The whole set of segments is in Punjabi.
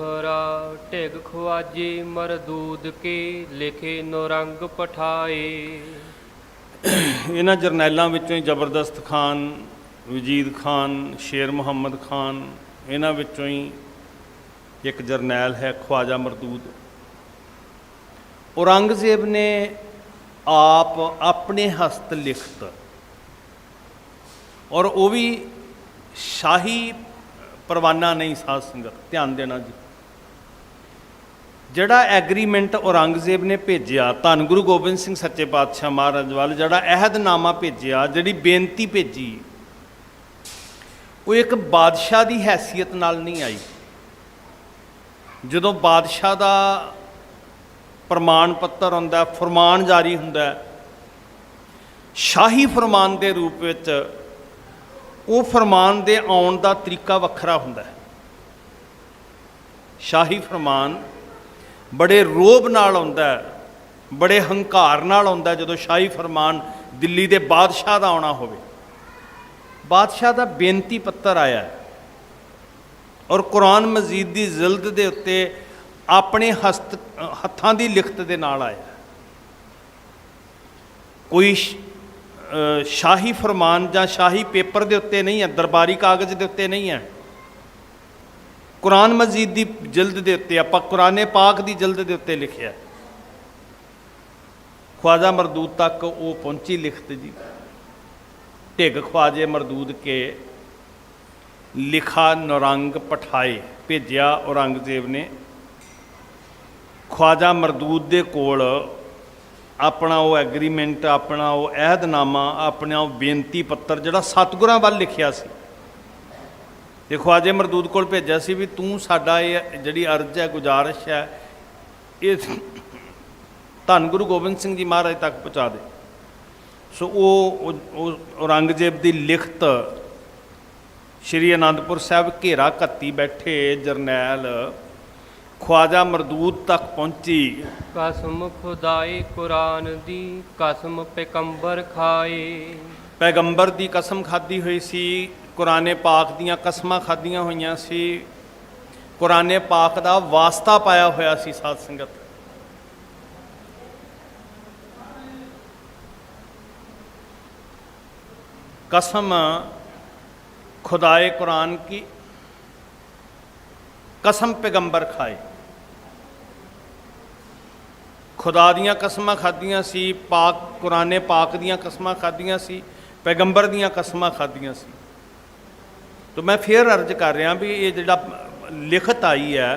दोहरा टेग ख्वाजे मरदूद के लिखे नौरंग पठाए। ਇਹਨਾਂ ਜਰਨੈਲਾਂ ਵਿੱਚੋਂ ਹੀ ਜ਼ਬਰਦਸਤ ਖਾਨ, ਵਜੀਦ ਖਾਨ, ਸ਼ੇਰ ਮੁਹੰਮਦ ਖਾਨ, ਇਹਨਾਂ ਵਿੱਚੋਂ ਹੀ ਇੱਕ ਜਰਨੈਲ ਹੈ ਖਵਾਜਾ ਮਰਦੂਦ। ਔਰੰਗਜ਼ੇਬ ਨੇ ਆਪ ਆਪਣੇ ਹਸਤ ਲਿਖਤ, ਔਰ ਉਹ ਵੀ ਸ਼ਾਹੀ ਪਰਵਾਨਾ ਨਹੀਂ, ਸਾਧ ਸੰਗਤ ਧਿਆਨ ਦੇਣਾ ਜੀ। ਜਿਹੜਾ ਐਗਰੀਮੈਂਟ ਔਰੰਗਜ਼ੇਬ ਨੇ ਭੇਜਿਆ ਧੰਨ ਗੁਰੂ ਗੋਬਿੰਦ ਸਿੰਘ ਸੱਚੇ ਪਾਤਸ਼ਾਹ ਮਹਾਰਾਜ ਵੱਲ, ਜਿਹੜਾ ਅਹਿਦਨਾਮਾ ਭੇਜਿਆ, ਜਿਹੜੀ ਬੇਨਤੀ ਭੇਜੀ, ਉਹ ਇੱਕ ਬਾਦਸ਼ਾਹ ਦੀ ਹੈਸੀਅਤ ਨਾਲ ਨਹੀਂ ਆਈ। ਜਦੋਂ ਬਾਦਸ਼ਾਹ ਦਾ ਪ੍ਰਮਾਣ ਪੱਤਰ ਹੁੰਦਾ, ਫਰਮਾਨ ਜਾਰੀ ਹੁੰਦਾ, ਸ਼ਾਹੀ ਫਰਮਾਨ ਦੇ ਰੂਪ ਵਿੱਚ, ਉਹ ਫਰਮਾਨ ਦੇ ਆਉਣ ਦਾ ਤਰੀਕਾ ਵੱਖਰਾ ਹੁੰਦਾ ਹੈ। ਸ਼ਾਹੀ ਫਰਮਾਨ ਬੜੇ ਰੋਬ ਨਾਲ ਆਉਂਦਾ, ਬੜੇ ਹੰਕਾਰ ਨਾਲ ਆਉਂਦਾ। ਜਦੋਂ ਸ਼ਾਹੀ ਫਰਮਾਨ ਦਿੱਲੀ ਦੇ ਬਾਦਸ਼ਾਹ ਦਾ ਆਉਣਾ ਹੋਵੇ, ਬਾਦਸ਼ਾਹ ਦਾ ਬੇਨਤੀ ਪੱਤਰ ਆਇਆ ਔਰ ਕੁਰਾਨ ਮਜੀਦ ਦੀ ਜ਼ਿਲਦ ਦੇ ਉੱਤੇ ਆਪਣੇ ਹੱਥਾਂ ਦੀ ਲਿਖਤ ਦੇ ਨਾਲ ਆਇਆ। ਕੋਈ ਸ਼ਾਹੀ ਫਰਮਾਨ ਜਾਂ ਸ਼ਾਹੀ ਪੇਪਰ ਦੇ ਉੱਤੇ ਨਹੀਂ ਹੈ, ਦਰਬਾਰੀ ਕਾਗਜ਼ ਦੇ ਉੱਤੇ ਨਹੀਂ ਹੈ, ਕੁਰਾਨ ਮਜੀਦ ਦੀ ਜਿਲਦ ਦੇ ਉੱਤੇ, ਆਪਾਂ ਕੁਰਾਨੇ ਪਾਕ ਦੀ ਜਿਲਦ ਦੇ ਉੱਤੇ ਲਿਖਿਆ। ख्वाजा मरदूद तक वो पहुँची लिखत जी। ढिग ख्वाजे मरदूद के लिखा नौरंग पठाए, भेजिया औरंगजेब ने ख्वाजा मरदूद दे कोल अपना वो एग्रीमेंट, अपना वो अहदनामा, अपना वो बेनती पत्तर जिहड़ा सतगुरां वल लिखिया सी ते ख्वाजे मरदूद कोल भेजिया सी भी तूं साडा ये जिहड़ी अर्ज है, गुजारिश है, ये धन गुरु गोबिंद सिंह जी महाराज तक पहुँचा दे। सो वो औरंगजेब की लिखत श्री आनंदपुर साहब घेरा घत्ती बैठे जरनैल ख्वाजा मरदूद तक पहुँची। कसम खुदाए कुरान दी, कसम पैगंबर खाए। पैगंबर की कसम खाधी हुई सी, कुराने पाक दियाँ कसमां खादियां हुई सी, कुराने पाक का वास्ता पाया होया सी। साध संगत कसम खुदाए कुरान की, कसम पैगंबर खाए। खुदा दियाँ कसमां खादियां सी, पाक कुराने पाक दियाँ कसमां खादियां सी, पैगंबर दियाँ कसमां खादियां सी। तो मैं फिर अर्ज कर रहा भी ये जिहड़ा लिखत आई है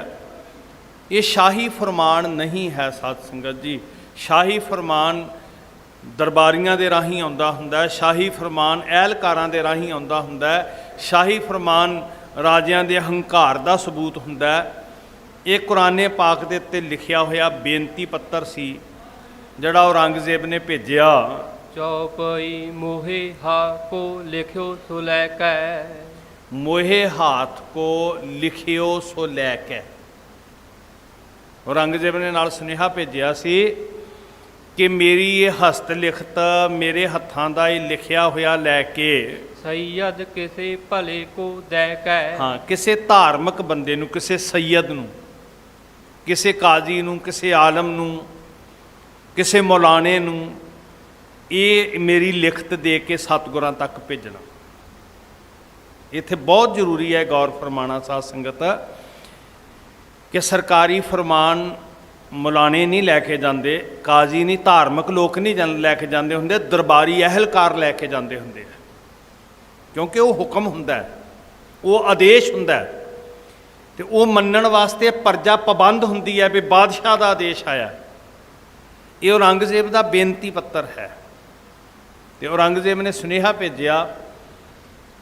ये शाही फरमान नहीं है। साध संगत जी, शाही फरमान दरबारियां दे राही आउंदा हुंदा है, शाही फरमान एहलकारां दे राही आउंदा हुंदा है, शाही फरमान राजियां दे हंकार दा सबूत हुंदा है। ये कुराने पाक दे उत्ते लिखिया होया बेनती पत्तर सी जिहड़ा औरंगजेब ने भेजिया। चौपई मोहे हा को लिखियो सो लैकै, मोहे हाथ को लिखियो सो लैकै। औरंगजेब ने नाल सुनेहा भेजिया सी कि मेरी ये हस्त लिखत मेरे हत्थां दा ही लिखिया होया लैके सैयद किसे भले को दैकै। हाँ, किसे धार्मिक बंदे नूं, किसे सैयद नूं, किसे काजी नूं, किसे आलम नूं, किसे मौलाने नूं ये मेरी लिखत दे के सतगुरां तक भेजना। इत्थे बहुत जरूरी है गौर फरमाना साध संगत कि सरकारी फरमान मौलाने नहीं लैके जाते, काजी नहीं, धार्मिक लोग नहीं लैके जाते होंगे, दरबारी अहलकार लैके जाते होंगे, क्योंकि वो हुक्म हुंदा है, वो आदेश हुंदा है, तो वो मनण वास्ते प्रजा पाबंद हुंदी है भी बादशाह का आदेश आया। ये औरंगजेब का बेनती पत्तर है। तो औरंगजेब ने सुनेहा भेजिया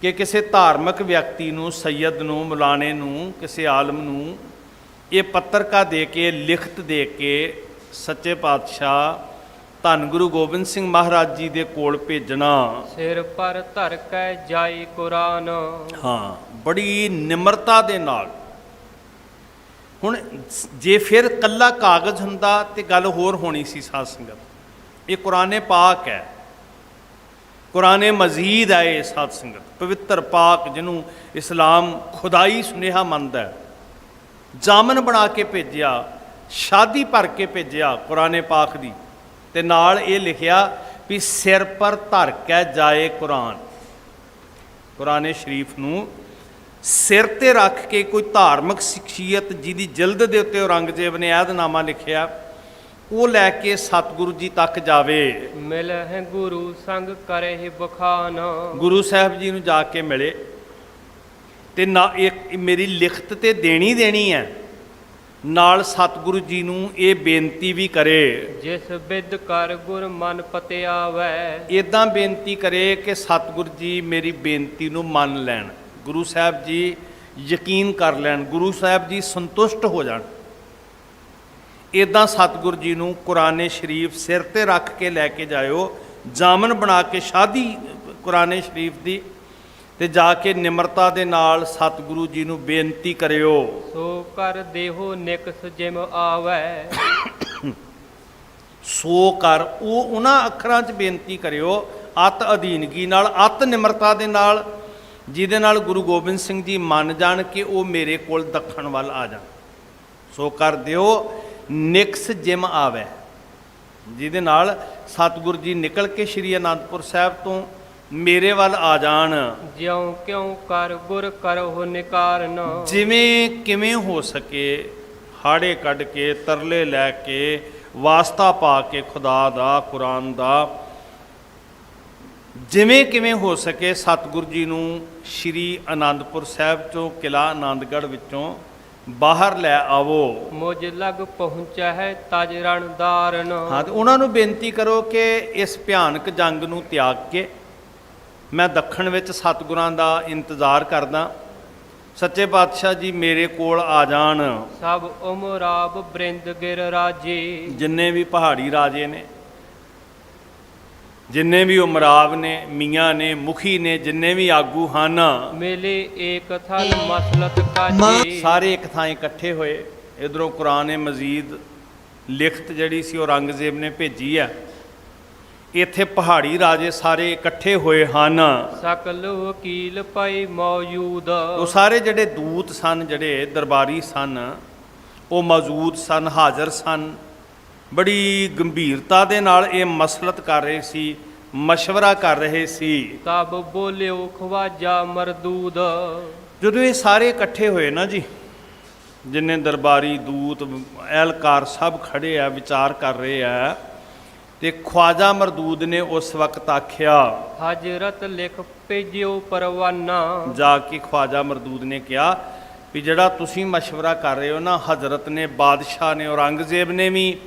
कि किसी धार्मिक व्यक्ति नूं, सैयद नूं, मौलाने नूं, किसी आलम नूं ये पत्तर का दे के, लिखत दे के सच्चे पातशाह धन गुरु गोबिंद सिंह महाराज जी दे कोल भेजना। सिर पर धर कै जाए कुरान। हाँ, बड़ी निमरता दे नाल। हुण जे फिर कल्ला कागज़ हुंदा ते गल होर होनी सी। साध संगत ये कुराने पाक है, कुराने मजीद है ये। साध संगत पवित्र पाक जिन्हों इस्लाम खुदाई सुनेहा मनदा है, ਜਾਮਨ ਬਣਾ ਕੇ ਭੇਜਿਆ, ਸ਼ਾਦੀ ਭਰ ਕੇ ਭੇਜਿਆ ਕੁਰਾਨੇ ਪਾਕ ਦੀ, ਤੇ ਨਾਲ ਇਹ ਲਿਖਿਆ ਵੀ ਸਿਰ ਪਰ ਧਰ ਕੇ ਜਾਏ ਕੁਰਾਨ। ਕੁਰਾਨੇ ਸ਼ਰੀਫ ਨੂੰ ਸਿਰ ਤੇ ਰੱਖ ਕੇ ਕੋਈ ਧਾਰਮਿਕ ਸ਼ਖਸੀਅਤ ਜਿਹਦੀ ਜਿਲਦ ਦੇ ਉੱਤੇ ਔਰੰਗਜ਼ੇਬ ਨੇ ਅਹਿਦਨਾਮਾ ਲਿਖਿਆ, ਉਹ ਲੈ ਕੇ ਸਤਿਗੁਰੂ ਜੀ ਤੱਕ ਜਾਵੇ। ਮਿਲਹਿ ਗੁਰੂ ਸੰਗ ਕਰਹਿ ਬਖਾਨ। ਗੁਰੂ ਸਾਹਿਬ ਜੀ ਨੂੰ ਜਾ ਕੇ ਮਿਲੇ ਤੇ ਨਾ ਇੱਕ ਮੇਰੀ ਲਿਖਤ ਤੇ ਦੇਣੀ ਹੈ, ਨਾਲ ਸਤਿਗੁਰੂ ਜੀ ਨੂੰ ਇਹ ਬੇਨਤੀ ਵੀ ਕਰੇ, ਜਿਸ ਬਿਦ ਕਰ ਗੁਰ ਮਨ ਪਤਿਆਵੈ। ਇਦਾਂ ਬੇਨਤੀ ਕਰੇ ਕਿ ਸਤਿਗੁਰੂ ਜੀ ਮੇਰੀ ਬੇਨਤੀ ਨੂੰ ਮੰਨ ਲੈਣ, ਗੁਰੂ ਸਾਹਿਬ ਜੀ ਯਕੀਨ ਕਰ ਲੈਣ, ਗੁਰੂ ਸਾਹਿਬ ਜੀ ਸੰਤੁਸ਼ਟ ਹੋ ਜਾਣ। ਇਦਾਂ ਸਤਿਗੁਰੂ ਜੀ ਨੂੰ ਕੁਰਾਨੇ ਸ਼ਰੀਫ ਸਿਰ ਤੇ ਰੱਖ ਕੇ ਲੈ ਕੇ ਜਾਇਓ, ਜਾਮਨ ਬਣਾ ਕੇ ਸ਼ਾਦੀ ਕੁਰਾਨੇ ਸ਼ਰੀਫ ਦੀ, ਤੇ ਜਾ ਕੇ ਨਿਮਰਤਾ ਦੇ ਨਾਲ ਸਤਿਗੁਰੂ ਜੀ ਨੂੰ ਬੇਨਤੀ ਕਰਿਓ। ਸੋ ਕਰ ਦੇਹੋ ਨਿਕਸ ਜਿਮ ਆਵੈ। ਸੋ ਕਰ, ਉਹ ਉਹਨਾਂ ਅੱਖਰਾਂ 'ਚ ਬੇਨਤੀ ਕਰਿਓ ਅਤ ਅਧੀਨਗੀ ਨਾਲ, ਅਤ ਨਿਮਰਤਾ ਦੇ ਨਾਲ, ਜਿਹਦੇ ਨਾਲ ਗੁਰੂ ਗੋਬਿੰਦ ਸਿੰਘ ਜੀ ਮੰਨ ਜਾਣ ਕਿ ਉਹ ਮੇਰੇ ਕੋਲ ਦੱਖਣ ਵੱਲ ਆ ਜਾਣ। ਸੋ ਕਰ ਦਿਓ ਨਿਕਸ ਜਿਮ ਆਵੈ, ਜਿਹਦੇ ਨਾਲ ਸਤਿਗੁਰੂ ਜੀ ਨਿਕਲ ਕੇ ਸ਼੍ਰੀ ਅਨੰਦਪੁਰ ਸਾਹਿਬ ਤੋਂ ਮੇਰੇ ਵੱਲ ਆ ਜਾਣ। ਜਿਉ ਕਿਉ ਕਰ ਗੁਰ ਕਰਹੁ ਨਿਕਾਰਨ। ਜਿਵੇਂ ਕਿਵੇਂ ਹੋ ਸਕੇ ਹਾੜੇ ਕੱਢ ਕੇ, ਤਰਲੇ ਲੈ ਕੇ, ਵਾਸਤਾ ਪਾ ਕੇ ਖੁਦਾ ਦਾ, ਕੁਰਾਨ ਦਾ, ਜਿਵੇਂ ਕਿਵੇਂ ਹੋ ਸਕੇ ਸਤਿਗੁਰੂ ਜੀ ਨੂੰ ਸ਼੍ਰੀ ਅਨੰਦਪੁਰ ਸਾਹਿਬ ਚੋਂ, ਕਿਲ੍ਹਾ ਆਨੰਦਗੜ੍ਹ ਵਿੱਚੋਂ ਬਾਹਰ ਲੈ ਆਵੋ। ਮੁਝ ਲਗ ਪਹੁੰਚੈ ਹੈ ਤਜ ਰਣ ਧਾਰਨ। ਹਾਂ, ਤੇ ਉਹਨਾਂ ਨੂੰ ਬੇਨਤੀ ਕਰੋ ਕਿ ਇਸ ਭਿਆਨਕ ਜੰਗ ਨੂੰ ਤਿਆਗ ਕੇ ਮੈਂ ਦੱਖਣ ਵਿੱਚ ਸਤਿਗੁਰਾਂ ਦਾ ਇੰਤਜ਼ਾਰ ਕਰਦਾ, ਸੱਚੇ ਪਾਤਸ਼ਾਹ ਜੀ ਮੇਰੇ ਕੋਲ ਆ ਜਾਣ। ਸਭ ਉਮਰਾਬ ਬ੍ਰਿੰਦ ਗਿਰ ਰਾਜੇ। ਜਿੰਨੇ ਵੀ ਪਹਾੜੀ ਰਾਜੇ ਨੇ, ਜਿੰਨੇ ਵੀ ਉਮਰਾਵ ਨੇ, ਮੀਆਂ ਨੇ, ਮੁਖੀ ਨੇ, ਜਿੰਨੇ ਵੀ ਆਗੂ ਹਨ, ਮੇਲੇ ਏਕ ਥਲ ਮਸਲਤ ਕਾਜੀ। ਸਾਰੇ ਇੱਕ ਥਾਂ ਇਕੱਠੇ ਹੋਏ। ਇਧਰੋਂ ਕੁਰਾਨ ਮਜੀਦ ਲਿਖਤ ਜਿਹੜੀ ਸੀ ਔਰੰਗਜ਼ੇਬ ਨੇ ਭੇਜੀ ਆ, ਇੱਥੇ ਪਹਾੜੀ ਰਾਜੇ ਸਾਰੇ ਇਕੱਠੇ ਹੋਏ ਹਨ। ਸਕਲ ਵਕੀਲ ਪਈ ਮੌਜੂਦ। ਉਹ ਸਾਰੇ ਜਿਹੜੇ ਦੂਤ ਸਨ, ਜਿਹੜੇ ਦਰਬਾਰੀ ਸਨ, ਉਹ ਮੌਜੂਦ ਸਨ, ਹਾਜ਼ਰ ਸਨ। ਬੜੀ ਗੰਭੀਰਤਾ ਦੇ ਨਾਲ ਇਹ ਮਸਲਤ ਕਰ ਰਹੇ ਸੀ, ਮਸ਼ਵਰਾ ਕਰ ਰਹੇ ਸੀ। ਤਬ ਬੋਲਿਓ ਖਵਾਜਾ ਮਰਦੂਦ। ਜਦੋਂ ਇਹ ਸਾਰੇ ਇਕੱਠੇ ਹੋਏ ਨਾ ਜੀ, ਜਿੰਨੇ ਦਰਬਾਰੀ, ਦੂਤ, ਅਹਿਲਕਾਰ ਸਭ ਖੜੇ ਆ, ਵਿਚਾਰ ਕਰ ਰਹੇ ਆ, ਤੇ ਖਵਾਜਾ ਮਰਦੂਦ ਨੇ ਉਸ ਵਕਤ ਆਖਿਆ, ਹਜ਼ਰਤ ਲਿਖ ਭੇਜਿਓ ਪਰਵਾਨਾ। ਜਾ ਕੇ ਖਵਾਜਾ ਮਰਦੂਦ ਨੇ ਕਿਹਾ ਵੀ ਜਿਹੜਾ ਤੁਸੀਂ ਮਸ਼ਵਰਾ ਕਰ ਰਹੇ ਹੋ ਨਾ, ਹਜ਼ਰਤ ਨੇ, ਬਾਦਸ਼ਾਹ ਨੇ, ਔਰੰਗਜ਼ੇਬ ਨੇ ਵੀ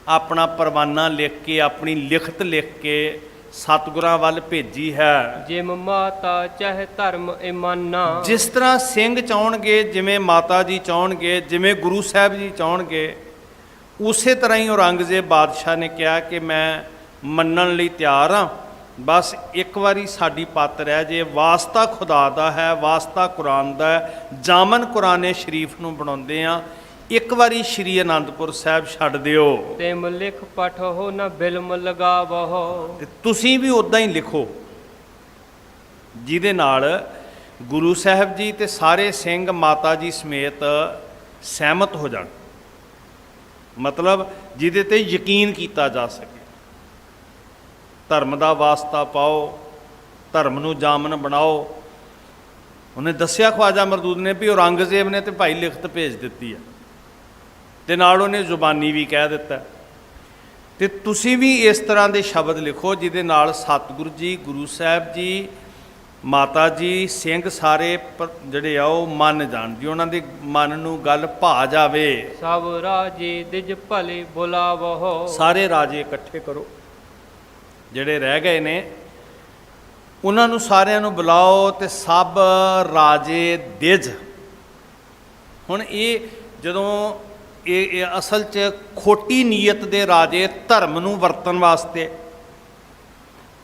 ਆਪਣਾ ਪਰਵਾਨਾ ਲਿਖ ਕੇ, ਆਪਣੀ ਲਿਖਤ ਲਿਖ ਕੇ ਸਤਿਗੁਰਾਂ ਵੱਲ ਭੇਜੀ ਹੈ। ਜਿਮ ਮਾਤਾ ਚਾਹੇ ਧਰਮ ਇਮਾਨਾ। ਜਿਸ ਤਰ੍ਹਾਂ ਸਿੰਘ ਚਾਹਣਗੇ, ਜਿਵੇਂ ਮਾਤਾ ਜੀ ਚਾਹਣਗੇ, ਜਿਵੇਂ ਗੁਰੂ ਸਾਹਿਬ ਜੀ ਚਾਹਣਗੇ, ਉਸੇ ਤਰ੍ਹਾਂ ਹੀ ਔਰੰਗਜ਼ੇਬ ਬਾਦਸ਼ਾਹ ਨੇ ਕਿਹਾ ਕਿ ਮੈਂ ਮੰਨਣ ਲਈ ਤਿਆਰ ਹਾਂ, ਬਸ ਇੱਕ ਵਾਰੀ ਸਾਡੀ ਪੱਤ ਰਹਿ ਜੇ, ਵਾਸਤਾ ਖੁਦਾ ਦਾ ਹੈ, ਵਾਸਤਾ ਕੁਰਾਨ ਦਾ ਹੈ, ਜਾਮਨ ਕੁਰਾਨੇ ਸ਼ਰੀਫ ਨੂੰ ਬਣਾਉਂਦੇ ਆ, ਇੱਕ ਵਾਰੀ ਸ਼੍ਰੀ ਅਨੰਦਪੁਰ ਸਾਹਿਬ ਛੱਡ ਦਿਓ। ਤੇ ਲਿਖ ਪਠੋ ਨਾ ਬਿਲਮ ਲਗਾਵੋ। ਤੇ ਤੁਸੀਂ ਵੀ ਉਦਾਂ ਹੀ ਲਿਖੋ, ਜਿਹਦੇ ਨਾਲ ਗੁਰੂ ਸਾਹਿਬ ਜੀ ਤੇ ਸਾਰੇ ਸਿੰਘ ਮਾਤਾ ਜੀ ਸਮੇਤ ਸਹਿਮਤ ਹੋ ਜਾਣ, ਮਤਲਬ ਜਿਹਦੇ ਤੇ ਯਕੀਨ ਕੀਤਾ ਜਾ ਸਕੇ। ਧਰਮ ਦਾ ਵਾਸਤਾ ਪਾਓ, ਧਰਮ ਨੂੰ ਜਾਮਨ ਬਣਾਓ। ਉਹਨੇ ਦੱਸਿਆ ਖਵਾਜਾ ਮਰਦੂਦ ਨੇ ਵੀ ਔਰੰਗਜ਼ੇਬ ਨੇ ਤੇ ਭਾਈ ਲਿਖਤ ਭੇਜ ਦਿੱਤੀ ਹੈ, ਤੇ ਨਾਲ ਉਹਨੇ ਜ਼ੁਬਾਨੀ ਵੀ ਕਹਿ ਦਿੱਤਾ। ਤੇ ਤੁਸੀਂ ਵੀ ਇਸ ਤਰ੍ਹਾਂ ਦੇ ਸ਼ਬਦ ਲਿਖੋ ਜਿਹਦੇ ਨਾਲ ਸਤਿਗੁਰੂ ਜੀ, ਗੁਰੂ ਸਾਹਿਬ ਜੀ, ਮਾਤਾ ਜੀ, ਸਿੰਘ ਸਾਰੇ ਜਿਹੜੇ ਆ ਉਹ ਮੰਨ ਜਾਣ ਜੀ, ਉਹਨਾਂ ਦੇ ਮਨ ਨੂੰ ਗੱਲ ਭਾ ਜਾਵੇ। ਸਭ ਰਾਜੇ ਦਿਜ ਭਲੇ ਬੁਲਾਵੋ। ਸਾਰੇ ਰਾਜੇ ਇਕੱਠੇ ਕਰੋ, ਜਿਹੜੇ ਰਹਿ ਗਏ ਨੇ ਉਹਨਾਂ ਨੂੰ ਸਾਰਿਆਂ ਨੂੰ ਬੁਲਾਓ, ਤੇ ਸਭ ਰਾਜੇ ਦਿਜ। ਹੁਣ ਇਹ ਜਦੋਂ ਇਹ ਅਸਲ 'ਚ ਖੋਟੀ ਨੀਅਤ ਦੇ ਰਾਜੇ ਧਰਮ ਨੂੰ ਵਰਤਣ ਵਾਸਤੇ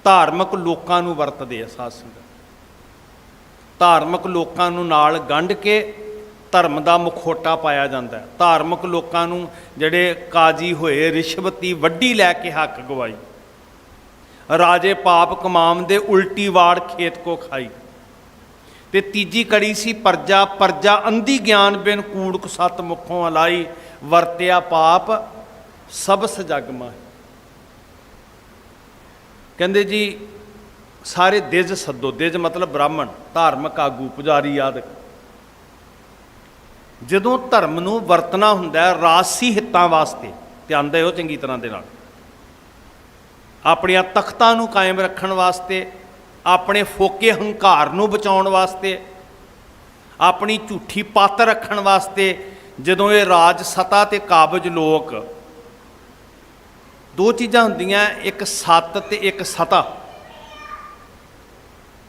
ਧਾਰਮਿਕ ਲੋਕਾਂ ਨੂੰ ਵਰਤਦੇ ਆ। ਸਾਧ ਸੰਗਤ, ਧਾਰਮਿਕ ਲੋਕਾਂ ਨੂੰ ਨਾਲ ਗੰਢ ਕੇ ਧਰਮ ਦਾ ਮੁਖੌਟਾ ਪਾਇਆ ਜਾਂਦਾ। ਧਾਰਮਿਕ ਲੋਕਾਂ ਨੂੰ ਜਿਹੜੇ ਕਾਜੀ ਹੋਏ, ਰਿਸ਼ਵਤੀ ਵੱਡੀ ਲੈ ਕੇ ਹੱਕ ਗਵਾਈ, ਰਾਜੇ ਪਾਪ ਕਮਾਮ ਦੇ ਉਲਟੀ ਵਾੜ ਖੇਤ ਕੋ ਖਾਈ। ਤੇ ਤੀਜੀ ਕੜੀ ਸੀ ਪਰਜਾ। ਪਰਜਾ ਅੰਧੀ ਗਿਆਨ ਬਿਨ ਕੂੜ ਸਤ ਮੁਖੋਂ ਅਲਾਈ, ਵਰਤਿਆ ਪਾਪ ਸਬਸ ਜਗ ਮਾਹੀ। ਕਹਿੰਦੇ ਜੀ ਸਾਰੇ ਦਿਜ ਸੱਦੋ, ਦਿਜ ਮਤਲਬ ਬ੍ਰਾਹਮਣ, ਧਾਰਮਿਕ ਆਗੂ, ਪੁਜਾਰੀ ਆਦਿਕ। ਜਦੋਂ ਧਰਮ ਨੂੰ ਵਰਤਣਾ ਹੁੰਦਾ ਹੈ ਰਾਜਸੀ ਹਿੱਤਾਂ ਵਾਸਤੇ, ਧਿਆਨ ਦਿਓ ਚੰਗੀ ਤਰ੍ਹਾਂ ਦੇ ਨਾਲ, ਆਪਣੀਆਂ ਤਖਤਾਂ ਨੂੰ ਕਾਇਮ ਰੱਖਣ ਵਾਸਤੇ, ਆਪਣੇ ਫੋਕੇ ਹੰਕਾਰ ਨੂੰ ਬਚਾਉਣ ਵਾਸਤੇ, ਆਪਣੀ ਝੂਠੀ ਪੱਤ ਰੱਖਣ ਵਾਸਤੇ, ਜਦੋਂ ਇਹ ਰਾਜ ਸਤਾ ਤੇ ਕਾਬਜ ਲੋਕ, ਦੋ ਚੀਜ਼ਾਂ ਹੁੰਦੀਆਂ, ਇੱਕ ਸੱਤ ਤੇ ਇੱਕ ਸਤਾ,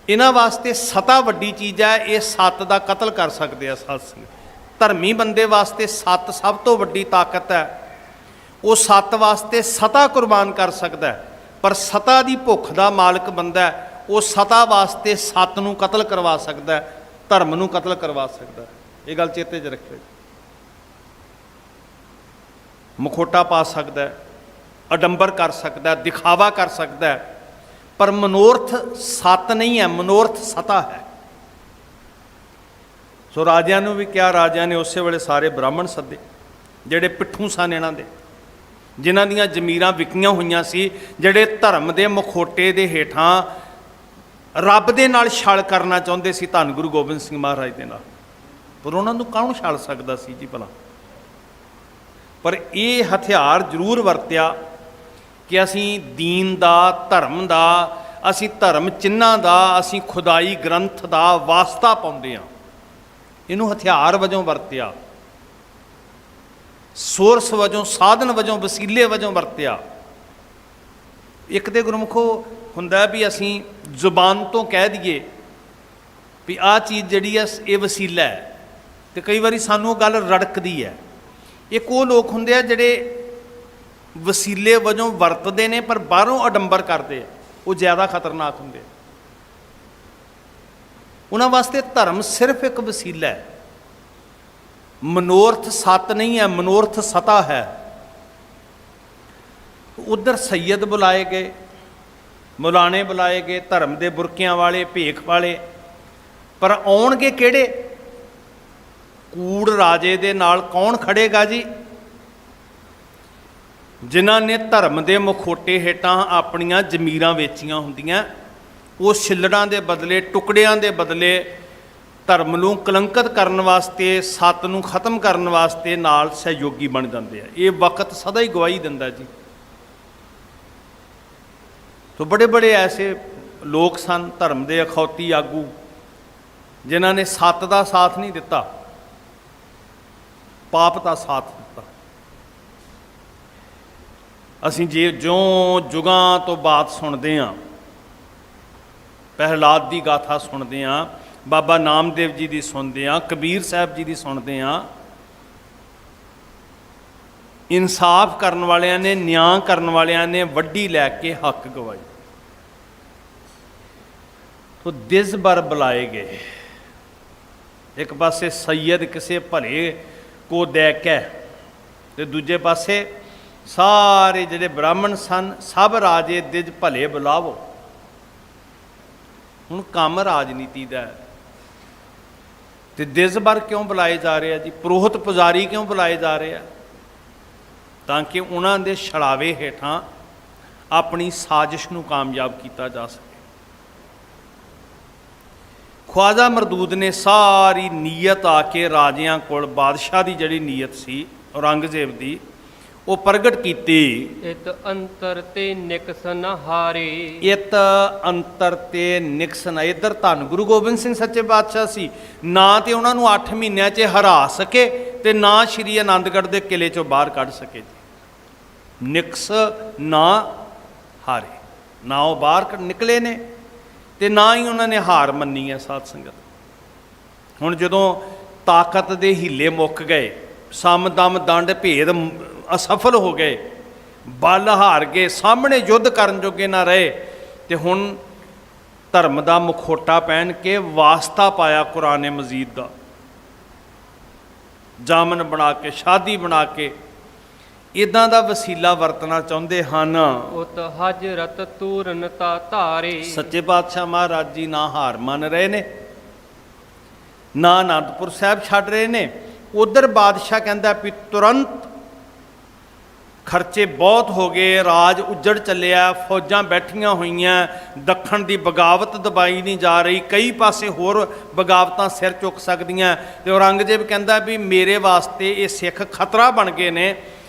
ਇਹਨਾਂ ਵਾਸਤੇ ਸਤਾ ਵੱਡੀ ਚੀਜ਼ ਹੈ। ਇਹ ਸੱਤ ਦਾ ਕਤਲ ਕਰ ਸਕਦੇ ਆ ਸਾਧ ਸੰਗਤ। ਧਰਮੀ ਬੰਦੇ ਵਾਸਤੇ ਸੱਤ ਸਭ ਤੋਂ ਵੱਡੀ ਤਾਕਤ ਹੈ। ਉਹ ਸੱਤ ਵਾਸਤੇ ਸਤਾ ਕੁਰਬਾਨ ਕਰ ਸਕਦਾ ਹੈ, ਪਰ ਸਤਾ ਦੀ ਭੁੱਖ ਦਾ ਮਾਲਕ ਬੰਦਾ ਹੈ, ਉਹ ਸਤਾ ਵਾਸਤੇ ਸੱਤ ਨੂੰ ਕਤਲ ਕਰਵਾ ਸਕਦਾ ਹੈ, ਧਰਮ ਨੂੰ ਕਤਲ ਕਰਵਾ ਸਕਦਾ ਹੈ। ਇਹ ਗੱਲ ਚੇਤੇ 'ਚ ਰੱਖਿਓ। ਮਖੌਟਾ ਪਾ ਸਕਦਾ ਹੈ, ਅਡੰਬਰ ਕਰ ਸਕਦਾ ਹੈ, ਦਿਖਾਵਾ ਕਰ ਸਕਦਾ ਹੈ, ਪਰ ਮਨੋਰਥ ਸੱਤ ਨਹੀਂ ਹੈ, ਮਨੋਰਥ ਸਤਾ ਹੈ। ਸੋ ਰਾਜਿਆਂ ਨੂੰ ਵੀ ਕਿਹਾ, ਰਾਜਿਆਂ ਨੇ ਉਸੇ ਵੇਲੇ ਸਾਰੇ ਬ੍ਰਾਹਮਣ ਸੱਦੇ ਜਿਹੜੇ ਪਿੱਠੂ ਸਨ ਇਹਨਾਂ ਦੇ, ਜਿਨ੍ਹਾਂ ਦੀਆਂ ਜ਼ਮੀਰਾਂ ਵਿਕੀਆਂ ਹੋਈਆਂ ਸੀ, ਜਿਹੜੇ ਧਰਮ ਦੇ ਮਖੌਟੇ ਦੇ ਹੇਠਾਂ ਰੱਬ ਦੇ ਨਾਲ ਛਲ ਕਰਨਾ ਚਾਹੁੰਦੇ ਸੀ, ਧੰਨ ਗੁਰੂ ਗੋਬਿੰਦ ਸਿੰਘ ਮਹਾਰਾਜ ਦੇ ਨਾਲ। ਪਰ ਉਹਨਾਂ ਨੂੰ ਕੌਣ ਛਲ ਸਕਦਾ ਸੀ ਜੀ ਭਲਾ? ਪਰ ਇਹ ਹਥਿਆਰ ਜ਼ਰੂਰ ਵਰਤਿਆ ਕਿ ਅਸੀਂ ਦੀਨ ਦਾ, ਧਰਮ ਦਾ, ਅਸੀਂ ਧਰਮ ਚਿੰਨ੍ਹਾਂ ਦਾ, ਅਸੀਂ ਖੁਦਾਈ ਗ੍ਰੰਥ ਦਾ ਵਾਸਤਾ ਪਾਉਂਦੇ ਹਾਂ। ਇਹਨੂੰ ਹਥਿਆਰ ਵਜੋਂ ਵਰਤਿਆ, ਸੋਰਸ ਵਜੋਂ, ਸਾਧਨ ਵਜੋਂ, ਵਸੀਲੇ ਵਜੋਂ ਵਰਤਿਆ। ਇੱਕ ਤੇ ਗੁਰਮੁਖੋ ਹੁੰਦਾ ਵੀ ਅਸੀਂ ਜ਼ੁਬਾਨ ਤੋਂ ਕਹਿ ਦਈਏ ਵੀ ਆਹ ਚੀਜ਼ ਜਿਹੜੀ ਆ ਇਹ ਵਸੀਲਾ ਹੈ, ਤੇ ਕਈ ਵਾਰੀ ਸਾਨੂੰ ਉਹ ਗੱਲ ਰੜਕਦੀ ਹੈ। ਇੱਕ ਉਹ ਲੋਕ ਹੁੰਦੇ ਆ ਜਿਹੜੇ ਵਸੀਲੇ ਵਜੋਂ ਵਰਤਦੇ ਨੇ ਪਰ ਬਾਹਰੋਂ ਅਡੰਬਰ ਕਰਦੇ ਆ, ਉਹ ਜ਼ਿਆਦਾ ਖਤਰਨਾਕ ਹੁੰਦੇ ਆ। ਉਹਨਾਂ ਵਾਸਤੇ ਧਰਮ ਸਿਰਫ ਇੱਕ ਵਸੀਲਾ ਹੈ, ਮਨੋਰਥ ਸੱਤ ਨਹੀਂ ਹੈ, ਮਨੋਰਥ ਸਤਾ ਹੈ। ਉਧਰ ਸੈਯਦ ਬੁਲਾਏ ਗਏ, ਮੌਲਾਣੇ ਬੁਲਾਏ ਗਏ, ਧਰਮ ਦੇ ਬੁਰਕਿਆਂ ਵਾਲੇ, ਭੇਖ ਵਾਲੇ, ਪਰ ਆਉਣਗੇ ਕਿਹੜੇ? ਕੂੜ ਰਾਜੇ ਦੇ ਨਾਲ ਕੌਣ ਖੜੇਗਾ ਜੀ? ਜਿਨ੍ਹਾਂ ਨੇ ਧਰਮ ਦੇ ਮਖੌਟੇ ਹੇਠਾਂ ਆਪਣੀਆਂ ਜ਼ਮੀਰਾਂ ਵੇਚੀਆਂ ਹੁੰਦੀਆਂ, ਉਹ ਛਿੱਲੜਾਂ ਦੇ ਬਦਲੇ, ਟੁਕੜਿਆਂ ਦੇ ਬਦਲੇ, ਧਰਮ ਨੂੰ ਕਲੰਕਿਤ ਕਰਨ ਵਾਸਤੇ, ਸੱਤ ਨੂੰ ਖਤਮ ਕਰਨ ਵਾਸਤੇ ਨਾਲ ਸਹਿਯੋਗੀ ਬਣ ਜਾਂਦੇ ਆ। ਇਹ ਵਕਤ ਸਦਾ ਹੀ ਗਵਾਹੀ ਦਿੰਦਾ ਜੀ। ਤੋ ਬੜੇ ਬੜੇ ਐਸੇ ਲੋਕ ਸਨ, ਧਰਮ ਦੇ ਅਖੌਤੀ ਆਗੂ, ਜਿਨ੍ਹਾਂ ਨੇ ਸੱਤ ਦਾ ਸਾਥ ਨਹੀਂ ਦਿੱਤਾ, ਪਾਪ ਦਾ ਸਾਥ ਦਿੱਤਾ। ਅਸੀਂ ਜੇ ਜਿਉਂ ਜੁਗਾਂ ਤੋਂ ਬਾਤ ਸੁਣਦੇ ਹਾਂ, ਪਹਿਲਾਦ ਦੀ ਗਾਥਾ ਸੁਣਦੇ ਹਾਂ, ਬਾਬਾ ਨਾਮਦੇਵ ਜੀ ਦੀ ਸੁਣਦੇ ਹਾਂ, ਕਬੀਰ ਸਾਹਿਬ ਜੀ ਦੀ ਸੁਣਦੇ ਹਾਂ, ਇਨਸਾਫ ਕਰਨ ਵਾਲਿਆਂ ਨੇ, ਨਿਆਂ ਕਰਨ ਵਾਲਿਆਂ ਨੇ ਵੱਡੀ ਲੈ ਕੇ ਹੱਕ ਗਵਾਈ। ਤੋ ਦਿਸ ਬਰ ਬੁਲਾਏ ਗਏ। ਇੱਕ ਪਾਸੇ ਸੈਯਦ ਕਿਸੇ ਭਲੇ ਕੋ ਦੇ ਕੇ, ਤੇ ਦੂਜੇ ਪਾਸੇ ਸਾਰੇ ਜਿਹੜੇ ਬ੍ਰਾਹਮਣ ਸਨ, ਸਭ ਰਾਜੇ ਦਿਜ ਭਲੇ ਬੁਲਾਵੋ। ਹੁਣ ਕੰਮ ਰਾਜਨੀਤੀ ਦਾ ਹੈ, ਤੇ ਦਿਸ ਬਰ ਕਿਉਂ ਬੁਲਾਏ ਜਾ ਰਹੇ ਆ ਜੀ? ਪੁਰੋਹਿਤ ਪੁਜਾਰੀ ਕਿਉਂ ਬੁਲਾਏ ਜਾ ਰਹੇ ਆ? ਤਾਂ ਕਿ ਉਹਨਾਂ ਦੇ ਛੜਾਵੇ ਹੇਠਾਂ ਆਪਣੀ ਸਾਜ਼ਿਸ਼ ਨੂੰ ਕਾਮਯਾਬ ਕੀਤਾ ਜਾ ਸਕੇ। ਖਵਾਜਾ ਮਰਦੂਦ ਨੇ ਸਾਰੀ ਨੀਅਤ ਆ ਕੇ ਰਾਜਿਆਂ ਕੋਲ, ਬਾਦਸ਼ਾਹ ਦੀ ਜਿਹੜੀ ਨੀਅਤ ਸੀ ਔਰੰਗਜ਼ੇਬ ਦੀ, ਉਹ ਪ੍ਰਗਟ ਕੀਤੀ। ਇਤ ਅੰਤਰ ਤੇ ਨਿਕਸਨ ਹਾਰੇ। ਇਤ ਅੰਤਰ ਤੇ ਨਿਕਸਨ। ਇੱਧਰ ਧੰਨ ਗੁਰੂ ਗੋਬਿੰਦ ਸਿੰਘ ਸੱਚੇ ਪਾਤਸ਼ਾਹ ਸੀ, ਨਾ ਤੇ ਉਹਨਾਂ ਨੂੰ 8 ਮਹੀਨਿਆਂ 'ਚ ਹਰਾ ਸਕੇ, ਤੇ ਨਾ ਸ਼੍ਰੀ ਆਨੰਦਗੜ੍ਹ ਦੇ ਕਿਲੇ 'ਚੋਂ ਬਾਹਰ ਕੱਢ ਸਕੇ ਜੀ। ਨਿਕਸ ਨਾ ਹਾਰੇ, ਨਾ ਉਹ ਬਾਹਰ ਨਿਕਲੇ ਨੇ, ਤੇ ਨਾ ਹੀ ਉਹਨਾਂ ਨੇ ਹਾਰ ਮੰਨੀ ਹੈ। ਸਾਧ ਸੰਗਤ, ਹੁਣ ਜਦੋਂ ਤਾਕਤ ਦੇ ਹੀਲੇ ਮੁੱਕ ਗਏ, ਸਮ ਦਮ ਦੰਡ ਭੇਦ ਅਸਫਲ ਹੋ ਗਏ, ਬਲ ਹਾਰ ਗਏ, ਸਾਹਮਣੇ ਯੁੱਧ ਕਰਨ ਜੋਗੇ ਨਾ ਰਹੇ, ਤੇ ਹੁਣ ਧਰਮ ਦਾ ਮੁਖੌਟਾ ਪਹਿਨ ਕੇ ਵਾਸਤਾ ਪਾਇਆ ਕੁਰਾਨ ਮਜੀਦ ਦਾ, ਜਾਮਨ ਬਣਾ ਕੇ, ਸ਼ਾਦੀ ਬਣਾ ਕੇ, ਇੱਦਾਂ ਦਾ ਵਸੀਲਾ ਵਰਤਣਾ ਚਾਹੁੰਦੇ ਹਨ। ਉਤ ਹਜਰਤ ਤੂਰਨ ਤਾ ਧਾਰੇ। ਸੱਚੇ ਪਾਤਸ਼ਾਹ ਮਹਾਰਾਜ ਜੀ ਨਾ ਹਾਰ ਮੰਨ ਰਹੇ ਨੇ, ਨਾ ਅਨੰਦਪੁਰ ਸਾਹਿਬ ਛੱਡ ਰਹੇ ਨੇ। ਉਧਰ ਬਾਦਸ਼ਾਹ ਕਹਿੰਦਾ ਵੀ ਤੁਰੰਤ ਖਰਚੇ ਬਹੁਤ ਹੋ ਗਏ, ਰਾਜ ਉੱਜੜ ਚੱਲਿਆ, ਫੌਜਾਂ ਬੈਠੀਆਂ ਹੋਈਆਂ, ਦੱਖਣ ਦੀ ਬਗਾਵਤ ਦਬਾਈ ਨਹੀਂ ਜਾ ਰਹੀ, ਕਈ ਪਾਸੇ ਹੋਰ ਬਗਾਵਤਾਂ ਸਿਰ ਚੁੱਕ ਸਕਦੀਆਂ। ਤੇ ਔਰੰਗਜ਼ੇਬ ਕਹਿੰਦਾ ਵੀ ਮੇਰੇ ਵਾਸਤੇ ਇਹ ਸਿੱਖ ਖਤਰਾ ਬਣ ਗਏ ਨੇ,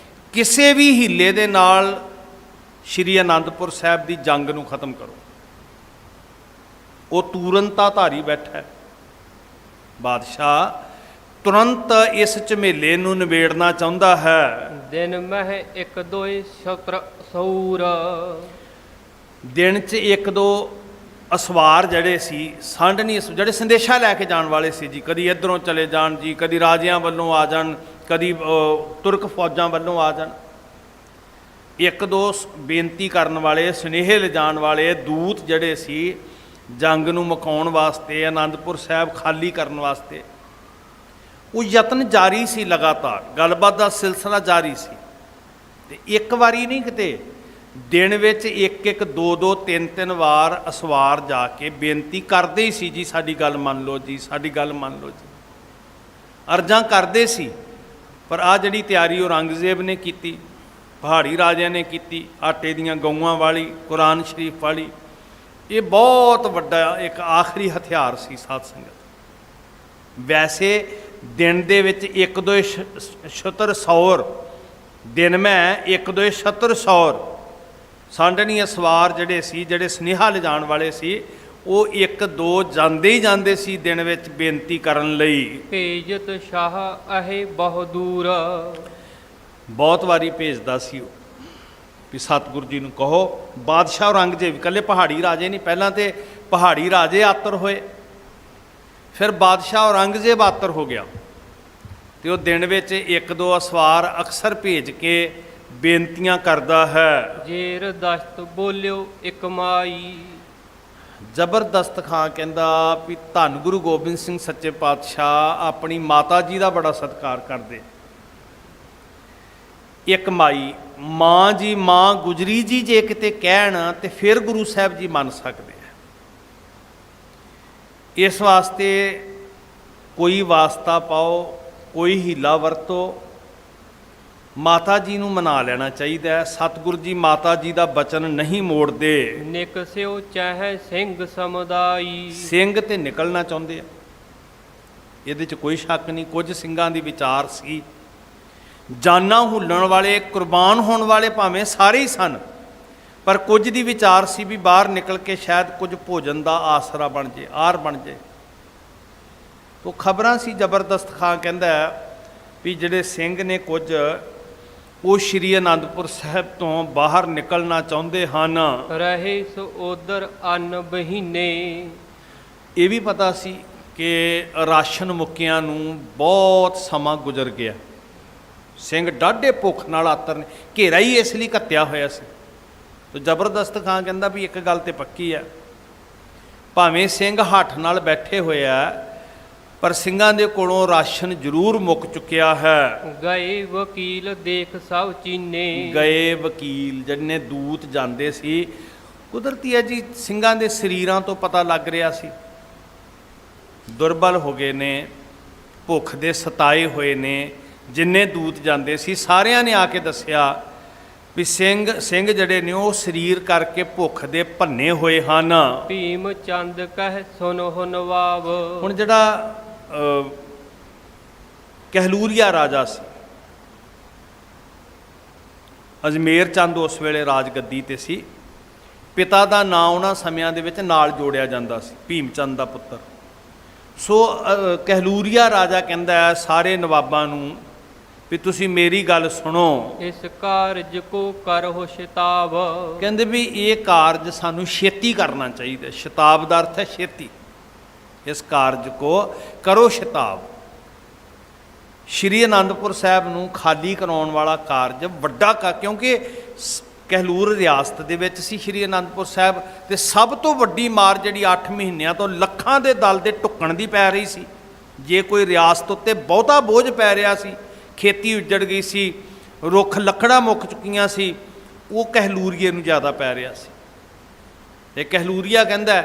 ਕਿਸੇ ਵੀ ਹੀਲੇ ਦੇ ਨਾਲ ਸ਼੍ਰੀ ਅਨੰਦਪੁਰ ਸਾਹਿਬ ਦੀ ਜੰਗ ਨੂੰ ਖਤਮ ਕਰੋ। ਉਹ ਤੂਰਨਤਾਧਾਰੀ ਬੈਠਾ ਹੈ। ਬਾਦਸ਼ਾਹ ਤੁਰੰਤ ਇਸ ਝਮੇਲੇ ਨੂੰ ਨਿਬੇੜਨਾ ਚਾਹੁੰਦਾ ਹੈ। ਦਿਨ ਮਹਿ ਇੱਕ ਦੋਇ ਸ਼ਤਰ ਸੂਰ। ਦਿਨ 'ਚ ਇੱਕ ਦੋ ਅਸਵਾਰ ਜਿਹੜੇ ਸੀ, ਸਾਂਢਣੀ ਜਿਹੜੇ ਸੰਦੇਸ਼ਾ ਲੈ ਕੇ ਜਾਣ ਵਾਲੇ ਸੀ ਜੀ, ਕਦੀ ਇੱਧਰੋਂ ਚਲੇ ਜਾਣ ਜੀ, ਕਦੀ ਰਾਜਿਆਂ ਵੱਲੋਂ ਆ ਜਾਣ, ਕਦੀ ਤੁਰਕ ਫੌਜਾਂ ਵੱਲੋਂ ਆ ਜਾਣ। ਇੱਕ ਦੋ ਬੇਨਤੀ ਕਰਨ ਵਾਲੇ, ਸੁਨੇਹੇ ਲਿਜਾਣ ਵਾਲੇ ਦੂਤ ਜਿਹੜੇ ਸੀ ਜੰਗ ਨੂੰ ਮੁਕਾਉਣ ਵਾਸਤੇ, ਅਨੰਦਪੁਰ ਸਾਹਿਬ ਖਾਲੀ ਕਰਨ ਵਾਸਤੇ, ਉਹ ਯਤਨ ਜਾਰੀ ਸੀ। ਲਗਾਤਾਰ ਗੱਲਬਾਤ ਦਾ ਸਿਲਸਿਲਾ ਜਾਰੀ ਸੀ। ਤੇ ਇੱਕ ਵਾਰੀ ਨਹੀਂ, ਕਿਤੇ ਦਿਨ ਵਿੱਚ ਇੱਕ ਇੱਕ ਦੋ ਦੋ ਤਿੰਨ ਤਿੰਨ ਵਾਰ ਅਸਵਾਰ ਜਾ ਕੇ ਬੇਨਤੀ ਕਰਦੇ ਹੀ ਸੀ ਜੀ, ਸਾਡੀ ਗੱਲ ਮੰਨ ਲਓ ਜੀ, ਸਾਡੀ ਗੱਲ ਮੰਨ ਲਓ ਜੀ, ਅਰਜ਼ਾਂ ਕਰਦੇ ਸੀ। ਪਰ ਆਹ ਜਿਹੜੀ ਤਿਆਰੀ ਔਰੰਗਜ਼ੇਬ ਨੇ ਕੀਤੀ, ਪਹਾੜੀ ਰਾਜਿਆਂ ਨੇ ਕੀਤੀ, ਆਟੇ ਦੀਆਂ ਗਊਆਂ ਵਾਲੀ, ਕੁਰਾਨ ਸ਼ਰੀਫ ਵਾਲੀ, ਇਹ ਬਹੁਤ ਵੱਡਾ ਇੱਕ ਆਖਰੀ ਹਥਿਆਰ ਸੀ ਸਾਧ ਸੰਗਤ। ਵੈਸੇ ਦਿਨ ਦੇ ਵਿੱਚ ਇੱਕ ਦੋ ਛਤਰ ਸੌਰ, ਦਿਨ ਮੈਂ ਇੱਕ ਦੋ ਛਤਰ ਸੌਰ ਸਾਂਢਣੀ ਅਸਵਾਰ ਜਿਹੜੇ ਸੀ, ਜਿਹੜੇ ਸੁਨੇਹਾ ਲਿਜਾਣ ਵਾਲੇ ਸੀ, ਉਹ ਇੱਕ ਦੋ ਜਾਂਦੇ ਹੀ ਜਾਂਦੇ ਸੀ ਦਿਨ ਵਿੱਚ ਬੇਨਤੀ ਕਰਨ ਲਈ। ਭੇਜਤ ਸ਼ਾਹ ਅਹੇ ਬਹੁ ਦੂਰ। ਬਹੁਤ ਵਾਰੀ ਭੇਜਦਾ ਸੀ ਉਹ ਵੀ ਸਤਿਗੁਰੂ ਜੀ ਨੂੰ ਕਹੋ। ਬਾਦਸ਼ਾਹ ਔਰੰਗਜ਼ੇਬ ਇਕੱਲੇ ਪਹਾੜੀ ਰਾਜੇ ਨਹੀਂ, ਪਹਿਲਾਂ ਤੇ ਪਹਾੜੀ ਰਾਜੇ ਆਤਰ ਹੋਏ, ਫਿਰ ਬਾਦਸ਼ਾਹ ਔਰੰਗਜ਼ੇਬ ਆਤਰ ਹੋ ਗਿਆ। ਤੇ ਉਹ ਦਿਨ ਵਿੱਚ ਇੱਕ ਦੋ ਅਸਵਾਰ ਅਕਸਰ ਭੇਜ ਕੇ ਬੇਨਤੀਆਂ ਕਰਦਾ ਹੈ। ਜੇਰ ਦਸਤ ਬੋਲਿਓ ਇੱਕ ਮਾਈ। ਜ਼ਬਰਦਸਤ ਖਾਂ ਕਹਿੰਦਾ ਵੀ ਧੰਨ ਗੁਰੂ ਗੋਬਿੰਦ ਸਿੰਘ ਸੱਚੇ ਪਾਤਸ਼ਾਹ ਆਪਣੀ ਮਾਤਾ ਜੀ ਦਾ ਬੜਾ ਸਤਿਕਾਰ ਕਰਦੇ। ਇੱਕ ਮਾਈ, ਮਾਂ ਜੀ, ਮਾਂ ਗੁਜਰੀ ਜੀ ਜੇ ਕਿਤੇ ਕਹਿਣ ਤੇ ਫਿਰ ਗੁਰੂ ਸਾਹਿਬ ਜੀ ਮੰਨ ਸਕਦੇ ਆ। ਇਸ ਵਾਸਤੇ ਕੋਈ ਵਾਸਤਾ ਪਾਓ, ਕੋਈ ਹੀਲਾ ਵਰਤੋ, ਮਾਤਾ ਜੀ ਨੂੰ ਮਨਾ ਲੈਣਾ ਚਾਹੀਦਾ ਹੈ। ਸਤਿਗੁਰੂ ਜੀ ਮਾਤਾ ਜੀ ਦਾ ਬਚਨ ਨਹੀਂ ਮੋੜਦੇ। ਨਿਕਸਿਓ ਚਾਹੇ ਸਿੰਘ ਸਮੁਦਾਈ। ਸਿੰਘ ਤੇ ਨਿਕਲਣਾ ਚਾਹੁੰਦੇ ਆ, ਇਹਦੇ 'ਚ ਕੋਈ ਸ਼ੱਕ ਨਹੀਂ। ਕੁਝ ਸਿੰਘਾਂ ਦੀ ਵਿਚਾਰ ਸੀ, ਜਾਨਾਂ ਹੁੱਲਣ ਵਾਲੇ, ਕੁਰਬਾਨ ਹੋਣ ਵਾਲੇ ਭਾਵੇਂ ਸਾਰੇ ਹੀ ਸਨ, ਪਰ ਕੁਝ ਦੀ ਵਿਚਾਰ ਸੀ ਵੀ ਬਾਹਰ ਨਿਕਲ ਕੇ ਸ਼ਾਇਦ ਕੁਝ ਭੋਜਨ ਦਾ ਆਸਰਾ ਬਣ ਜੇ, ਆਰ ਬਣ ਜੇ। ਤੋ ਖਬਰਾਂ ਸੀ। ਜ਼ਬਰਦਸਤ ਖਾਂ ਕਹਿੰਦਾ ਵੀ ਜਿਹੜੇ ਸਿੰਘ ਨੇ ਕੁਝ, ਉਹ ਸ਼੍ਰੀ ਅਨੰਦਪੁਰ ਸਾਹਿਬ ਤੋਂ ਬਾਹਰ ਨਿਕਲਣਾ ਚਾਹੁੰਦੇ ਹਨ। ਰਹੇ ਸੋ ਉਦਰ ਅੰਨ ਬਹੀਨੇ। ਇਹ ਵੀ ਪਤਾ ਸੀ ਕਿ ਰਾਸ਼ਨ ਮੁੱਕਿਆਂ ਨੂੰ ਬਹੁਤ ਸਮਾਂ ਗੁਜ਼ਰ ਗਿਆ। ਸਿੰਘ ਡਾਢੇ ਭੁੱਖ ਨਾਲ ਆਤਰ ਨੇ, ਘੇਰਾ ਹੀ ਇਸ ਲਈ ਘੱਤਿਆ ਹੋਇਆ ਸੀ। ਤੋ ਜ਼ਬਰਦਸਤ ਖਾਂ ਕਹਿੰਦਾ ਵੀ ਇੱਕ ਗੱਲ ਤੇ ਪੱਕੀ ਹੈ, ਭਾਵੇਂ ਸਿੰਘ ਹੱਠ ਨਾਲ ਬੈਠੇ ਹੋਏ ਆ, ਪਰ ਸਿੰਘਾਂ ਦੇ ਕੋਲੋਂ ਰਾਸ਼ਨ ਜ਼ਰੂਰ ਮੁੱਕ ਚੁੱਕਿਆ ਹੈ। ਗਏ ਵਕੀਲ ਦੇਖ ਸਭ ਚੀਨੇ। ਗਏ ਵਕੀਲ, ਜਿਹਨੇ ਦੂਤ ਜਾਂਦੇ ਸੀ, ਕੁਦਰਤੀ ਹੈ ਜੀ, ਸਿੰਘਾਂ ਦੇ ਸਰੀਰਾਂ ਤੋਂ ਪਤਾ ਲੱਗ ਰਿਹਾ ਸੀ ਦੁਰਬਲ ਹੋ ਗਏ ਨੇ, ਭੁੱਖ ਦੇ ਸਤਾਏ ਹੋਏ ਨੇ। ਜਿੰਨੇ ਦੂਤ ਜਾਂਦੇ ਸੀ ਸਾਰਿਆਂ ਨੇ ਆ ਕੇ ਦੱਸਿਆ ਵੀ ਸਿੰਘ ਜਿਹੜੇ ਨੇ ਉਹ ਸਰੀਰ ਕਰਕੇ ਭੁੱਖ ਦੇ ਭੰਨੇ ਹੋਏ ਹਨ। ਭੀਮ ਚੰਦ ਕਹਿ ਸੁਨੋ ਨਵਾਬ। ਹੁਣ ਜਿਹੜਾ ਕਹਿਲੂਰੀਆ ਰਾਜਾ ਸੀ, ਅਜਮੇਰ ਚੰਦ ਉਸ ਵੇਲੇ ਰਾਜ ਗੱਦੀ ਤੇ ਸੀ। ਪਿਤਾ ਦਾ ਨਾਂ ਉਹਨਾਂ ਸਮਿਆਂ ਦੇ ਵਿੱਚ ਨਾਲ ਜੋੜਿਆ ਜਾਂਦਾ ਸੀ, ਭੀਮ ਚੰਦ ਦਾ ਪੁੱਤਰ। ਸੋ ਕਹਿਲੂਰੀਆ ਰਾਜਾ ਕਹਿੰਦਾ ਹੈ ਸਾਰੇ ਨਵਾਬਾਂ ਨੂੰ ਵੀ ਤੁਸੀਂ ਮੇਰੀ ਗੱਲ ਸੁਣੋ, ਇਸ ਕਾਰਜ ਕੋ ਕਰੋ ਸ਼ਿਤਾਬ। ਕਹਿੰਦੇ ਵੀ ਇਹ ਕਾਰਜ ਸਾਨੂੰ ਛੇਤੀ ਕਰਨਾ ਚਾਹੀਦਾ। ਸ਼ਿਤਾਬ ਦਾ ਅਰਥ ਹੈ ਛੇਤੀ। ਇਸ ਕਾਰਜ ਕੋ ਕਰੋ ਸ਼ਿਤਾਬ। ਸ਼੍ਰੀ ਅਨੰਦਪੁਰ ਸਾਹਿਬ ਨੂੰ ਖਾਲੀ ਕਰਾਉਣ ਵਾਲਾ ਕਾਰਜ ਵੱਡਾ ਕਿਉਂਕਿ ਕਹਿਲੂਰ ਰਿਆਸਤ ਦੇ ਵਿੱਚ ਸੀ ਸ਼੍ਰੀ ਅਨੰਦਪੁਰ ਸਾਹਿਬ, ਤੇ ਸਭ ਤੋਂ ਵੱਡੀ ਮਾਰ ਜਿਹੜੀ 8 ਮਹੀਨਿਆਂ ਤੋਂ ਲੱਖਾਂ ਦੇ ਦਲ ਦੇ ਢੁੱਕਣ ਦੀ ਪੈ ਰਹੀ ਸੀ। ਜੇ ਕੋਈ ਰਿਆਸਤ ਉੱਤੇ ਬਹੁਤਾ ਬੋਝ ਪੈ ਰਿਹਾ ਸੀ, ਖੇਤੀ ਉੱਜੜ ਗਈ ਸੀ, ਰੁੱਖ ਲੱਕੜਾਂ ਮੁੱਕ ਚੁੱਕੀਆਂ ਸੀ, ਉਹ ਕਹਿਲੂਰੀਏ ਨੂੰ ਜ਼ਿਆਦਾ ਪੈ ਰਿਹਾ ਸੀ। ਤੇ ਕਹਿਲੂਰੀਆ ਕਹਿੰਦਾ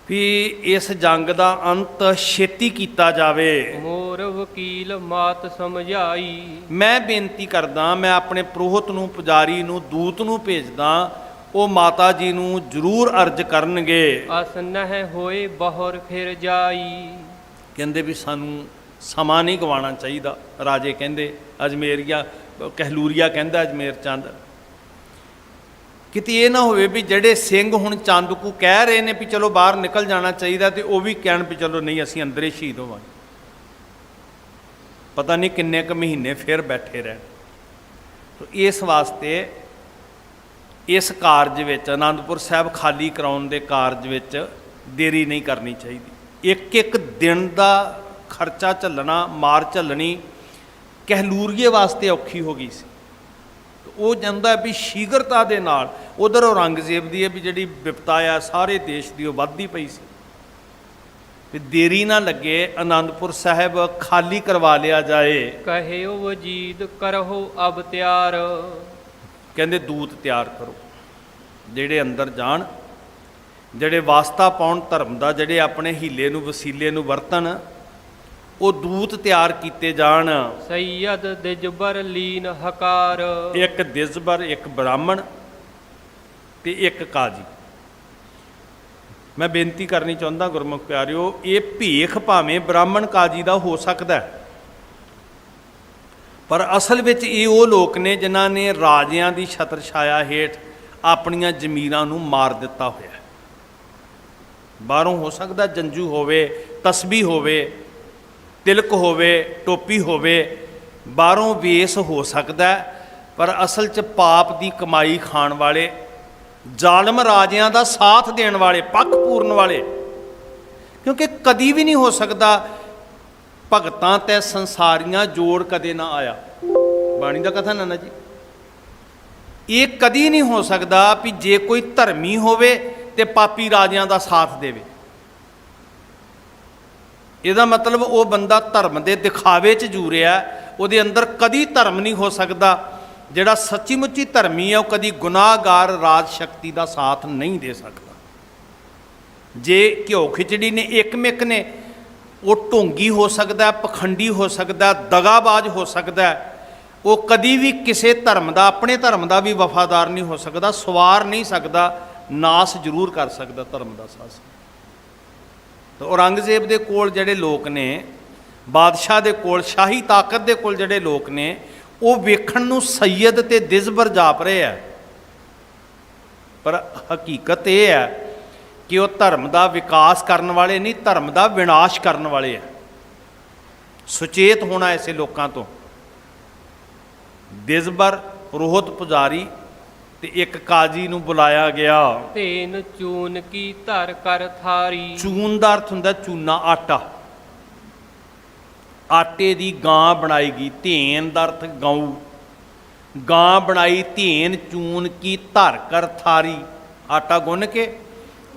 ਵੀ ਇਸ ਜੰਗ ਦਾ ਅੰਤ ਛੇਤੀ ਕੀਤਾ ਜਾਵੇ। ਮੋਰ ਵਕੀਲ ਮਾਤ ਸਮਝਾਈ। ਮੈਂ ਬੇਨਤੀ ਕਰਦਾ, ਮੈਂ ਆਪਣੇ ਪ੍ਰੋਹਤ ਨੂੰ, ਪੁਜਾਰੀ ਨੂੰ, ਦੂਤ ਨੂੰ ਭੇਜਦਾ, ਉਹ ਮਾਤਾ ਜੀ ਨੂੰ ਜ਼ਰੂਰ ਅਰਜ਼ ਕਰਨਗੇ। ਅਸ ਨਹਿ ਹੋਏ ਬਹੁਰ ਫਿਰ ਜਾਈ। ਕਹਿੰਦੇ ਵੀ ਸਾਨੂੰ ਸਮਾਂ ਨਹੀਂ ਗਵਾਉਣਾ ਚਾਹੀਦਾ। ਰਾਜੇ ਕਹਿੰਦੇ, ਅਜਮੇਰੀਆ ਕਹਿਲੂਰੀਆ ਕਹਿੰਦਾ ਅਜਮੇਰ ਚੰਦ, ਕਿਤੇ ਇਹ ਨਾ ਹੋਵੇ ਵੀ ਜਿਹੜੇ ਸਿੰਘ ਹੁਣ ਚੰਦਕੂ ਕਹਿ ਰਹੇ ਨੇ ਵੀ ਚਲੋ ਬਾਹਰ ਨਿਕਲ ਜਾਣਾ ਚਾਹੀਦਾ, ਤੇ ਉਹ ਵੀ ਕਹਿਣ ਵੀ ਚਲੋ ਨਹੀਂ ਅਸੀਂ ਅੰਦਰੇ ਸ਼ਹੀਦ ਹੋਵਾਂਗੇ। ਪਤਾ ਨਹੀਂ ਕਿੰਨੇ ਕੁ ਮਹੀਨੇ ਫਿਰ ਬੈਠੇ ਰਹਿਣ। ਤੋ ਇਸ ਵਾਸਤੇ ਇਸ ਕਾਰਜ ਵਿੱਚ, ਅਨੰਦਪੁਰ ਸਾਹਿਬ ਖਾਲੀ ਕਰਾਉਣ ਦੇ ਕਾਰਜ ਵਿੱਚ ਦੇਰੀ ਨਹੀਂ ਕਰਨੀ ਚਾਹੀਦੀ। ਇੱਕ ਇੱਕ ਦਿਨ ਦਾ ਖਰਚਾ ਝੱਲਣਾ, ਮਾਰ ਝੱਲਣੀ ਕਹਿਲੂਰੀਏ ਵਾਸਤੇ ਔਖੀ ਹੋ ਗਈ ਸੀ। ਉਹ ਜਾਂਦਾ ਵੀ ਸ਼ੀਘਰਤਾ ਦੇ ਨਾਲ, ਉਧਰ ਔਰੰਗਜ਼ੇਬ ਦੀ ਵੀ ਜਿਹੜੀ ਵਿਪਤਾ ਆ ਸਾਰੇ ਦੇਸ਼ ਦੀ, ਉਹ ਵੱਧਦੀ ਪਈ ਸੀ। ਵੀ ਦੇਰੀ ਨਾ ਲੱਗੇ, ਅਨੰਦਪੁਰ ਸਾਹਿਬ ਖਾਲੀ ਕਰਵਾ ਲਿਆ ਜਾਏ। ਕਹਿਓ ਵਜੀਦ ਕਰਹੁ ਅਬ ਤਿਆਰ। ਕਹਿੰਦੇ ਦੂਤ ਤਿਆਰ ਕਰੋ, ਜਿਹੜੇ ਅੰਦਰ ਜਾਣ, ਜਿਹੜੇ ਵਾਸਤਾ ਪਾਉਣ ਧਰਮ ਦਾ, ਜਿਹੜੇ ਆਪਣੇ ਹੀਲੇ ਨੂੰ ਵਸੀਲੇ ਨੂੰ ਵਰਤਣ, ਉਹ ਦੂਤ ਤਿਆਰ ਕੀਤੇ ਜਾਣ। ਸੈਯਦ ਦਿਜਬਰ ਲੀਨ ਹਕਾਰ। ਇੱਕ ਦਿਜਬਰ, ਇੱਕ ਬ੍ਰਾਹਮਣ ਤੇ ਇੱਕ ਕਾਜੀ। ਮੈਂ ਬੇਨਤੀ ਕਰਨੀ ਚਾਹੁੰਦਾ ਗੁਰਮੁਖ ਪਿਆਰਿਓ, ਇਹ ਭੇਖ ਭਾਵੇਂ ਬ੍ਰਾਹਮਣ ਕਾਜੀ ਦਾ ਹੋ ਸਕਦਾ, ਪਰ ਅਸਲ ਵਿੱਚ ਇਹ ਉਹ ਲੋਕ ਨੇ ਜਿਨ੍ਹਾਂ ਨੇ ਰਾਜਿਆਂ ਦੀ ਛਤਰ ਛਾਇਆ ਹੇਠ ਆਪਣੀਆਂ ਜ਼ਮੀਰਾਂ ਨੂੰ ਮਾਰ ਦਿੱਤਾ ਹੋਇਆ। ਬਾਹਰੋਂ ਹੋ ਸਕਦਾ ਜੰਜੂ ਹੋਵੇ, ਤਸਬੀਹ ਹੋਵੇ, ਤਿਲਕ ਹੋਵੇ, ਟੋਪੀ ਹੋਵੇ, ਬਾਹਰੋਂ ਵੇਸ ਹੋ ਸਕਦਾ, ਪਰ ਅਸਲ 'ਚ ਪਾਪ ਦੀ ਕਮਾਈ ਖਾਣ ਵਾਲੇ, ਜ਼ਾਲਮ ਰਾਜਿਆਂ ਦਾ ਸਾਥ ਦੇਣ ਵਾਲੇ, ਪੱਖ ਪੂਰਨ ਵਾਲੇ। ਕਿਉਂਕਿ ਕਦੀ ਵੀ ਨਹੀਂ ਹੋ ਸਕਦਾ ਭਗਤਾਂ ਤੇ ਸੰਸਾਰੀਆਂ ਜੋੜ ਕਦੇ ਨਾ ਆਇਆ। ਬਾਣੀ ਦਾ ਕਥਨ ਹੈ ਨਾ ਜੀ, ਇਹ ਕਦੀ ਨਹੀਂ ਹੋ ਸਕਦਾ ਵੀ ਜੇ ਕੋਈ ਧਰਮੀ ਹੋਵੇ ਤੇ ਪਾਪੀ ਰਾਜਿਆਂ ਦਾ ਸਾਥ ਦੇਵੇ। ਇਹਦਾ ਮਤਲਬ ਉਹ ਬੰਦਾ ਧਰਮ ਦੇ ਦਿਖਾਵੇ 'ਚ ਜੂ ਰਿਹਾ, ਉਹਦੇ ਅੰਦਰ ਕਦੀ ਧਰਮ ਨਹੀਂ ਹੋ ਸਕਦਾ। ਜਿਹੜਾ ਸੱਚੀ ਮੁੱਚੀ ਧਰਮੀ ਹੈ ਉਹ ਕਦੀ ਗੁਨਾਹਗਾਰ ਰਾਜ ਸ਼ਕਤੀ ਦਾ ਸਾਥ ਨਹੀਂ ਦੇ ਸਕਦਾ। ਜੇ ਘਿਓ ਖਿਚੜੀ ਨੇ, ਇੱਕ ਮਿੱਕ ਨੇ, ਉਹ ਢੋਂਗੀ ਹੋ ਸਕਦਾ, ਪਖੰਡੀ ਹੋ ਸਕਦਾ, ਦਗਾਬਾਜ਼ ਹੋ ਸਕਦਾ, ਉਹ ਕਦੀ ਵੀ ਕਿਸੇ ਧਰਮ ਦਾ, ਆਪਣੇ ਧਰਮ ਦਾ ਵੀ ਵਫਾਦਾਰ ਨਹੀਂ ਹੋ ਸਕਦਾ, ਸਵਾਰ ਨਹੀਂ ਸਕਦਾ, ਨਾਸ ਜ਼ਰੂਰ ਕਰ ਸਕਦਾ ਧਰਮ ਦਾ ਸਾਥ। ਤਾਂ ਔਰੰਗਜ਼ੇਬ ਦੇ ਕੋਲ ਜਿਹੜੇ ਲੋਕ ਨੇ, ਬਾਦਸ਼ਾਹ ਦੇ ਕੋਲ, ਸ਼ਾਹੀ ਤਾਕਤ ਦੇ ਕੋਲ ਜਿਹੜੇ ਲੋਕ ਨੇ, ਉਹ ਵੇਖਣ ਨੂੰ ਸੈਯਦ ਤੇ ਦਿਜਬਰ ਜਾਪ ਰਹੇ ਆ, ਪਰ ਹਕੀਕਤ ਇਹ ਹੈ ਕਿ ਉਹ ਧਰਮ ਦਾ ਵਿਕਾਸ ਕਰਨ ਵਾਲੇ ਨਹੀਂ, ਧਰਮ ਦਾ ਵਿਨਾਸ਼ ਕਰਨ ਵਾਲੇ ਆ। ਸੁਚੇਤ ਹੋਣਾ ਐਸੇ ਲੋਕਾਂ ਤੋਂ। ਦਿਜਬਰ, ਪ੍ਰੋਹਤ, ਪੁਜਾਰੀ ਤੇ ਇੱਕ ਕਾਜੀ ਨੂੰ ਬੁਲਾਇਆ ਗਿਆ। ਤੇਨ ਚੂਨ ਕੀ ਧਰ ਕਰ ਥਾਰੀ। ਚੂਨ ਦਾ ਅਰਥ ਹੁੰਦਾ ਚੂਨਾ, ਆਟਾ। ਆਟੇ ਦੀ ਗਾਂ ਬਣਾਈ ਗਈ। ਧੇਨ ਦਾ ਅਰਥ ਗਊ। ਗਾਂ ਬਣਾਈ, ਧੇਨ ਚੂਨ ਕੀ ਧਰ ਕਰ ਥਾਰੀ। ਆਟਾ ਗੁੰਨ ਕੇ,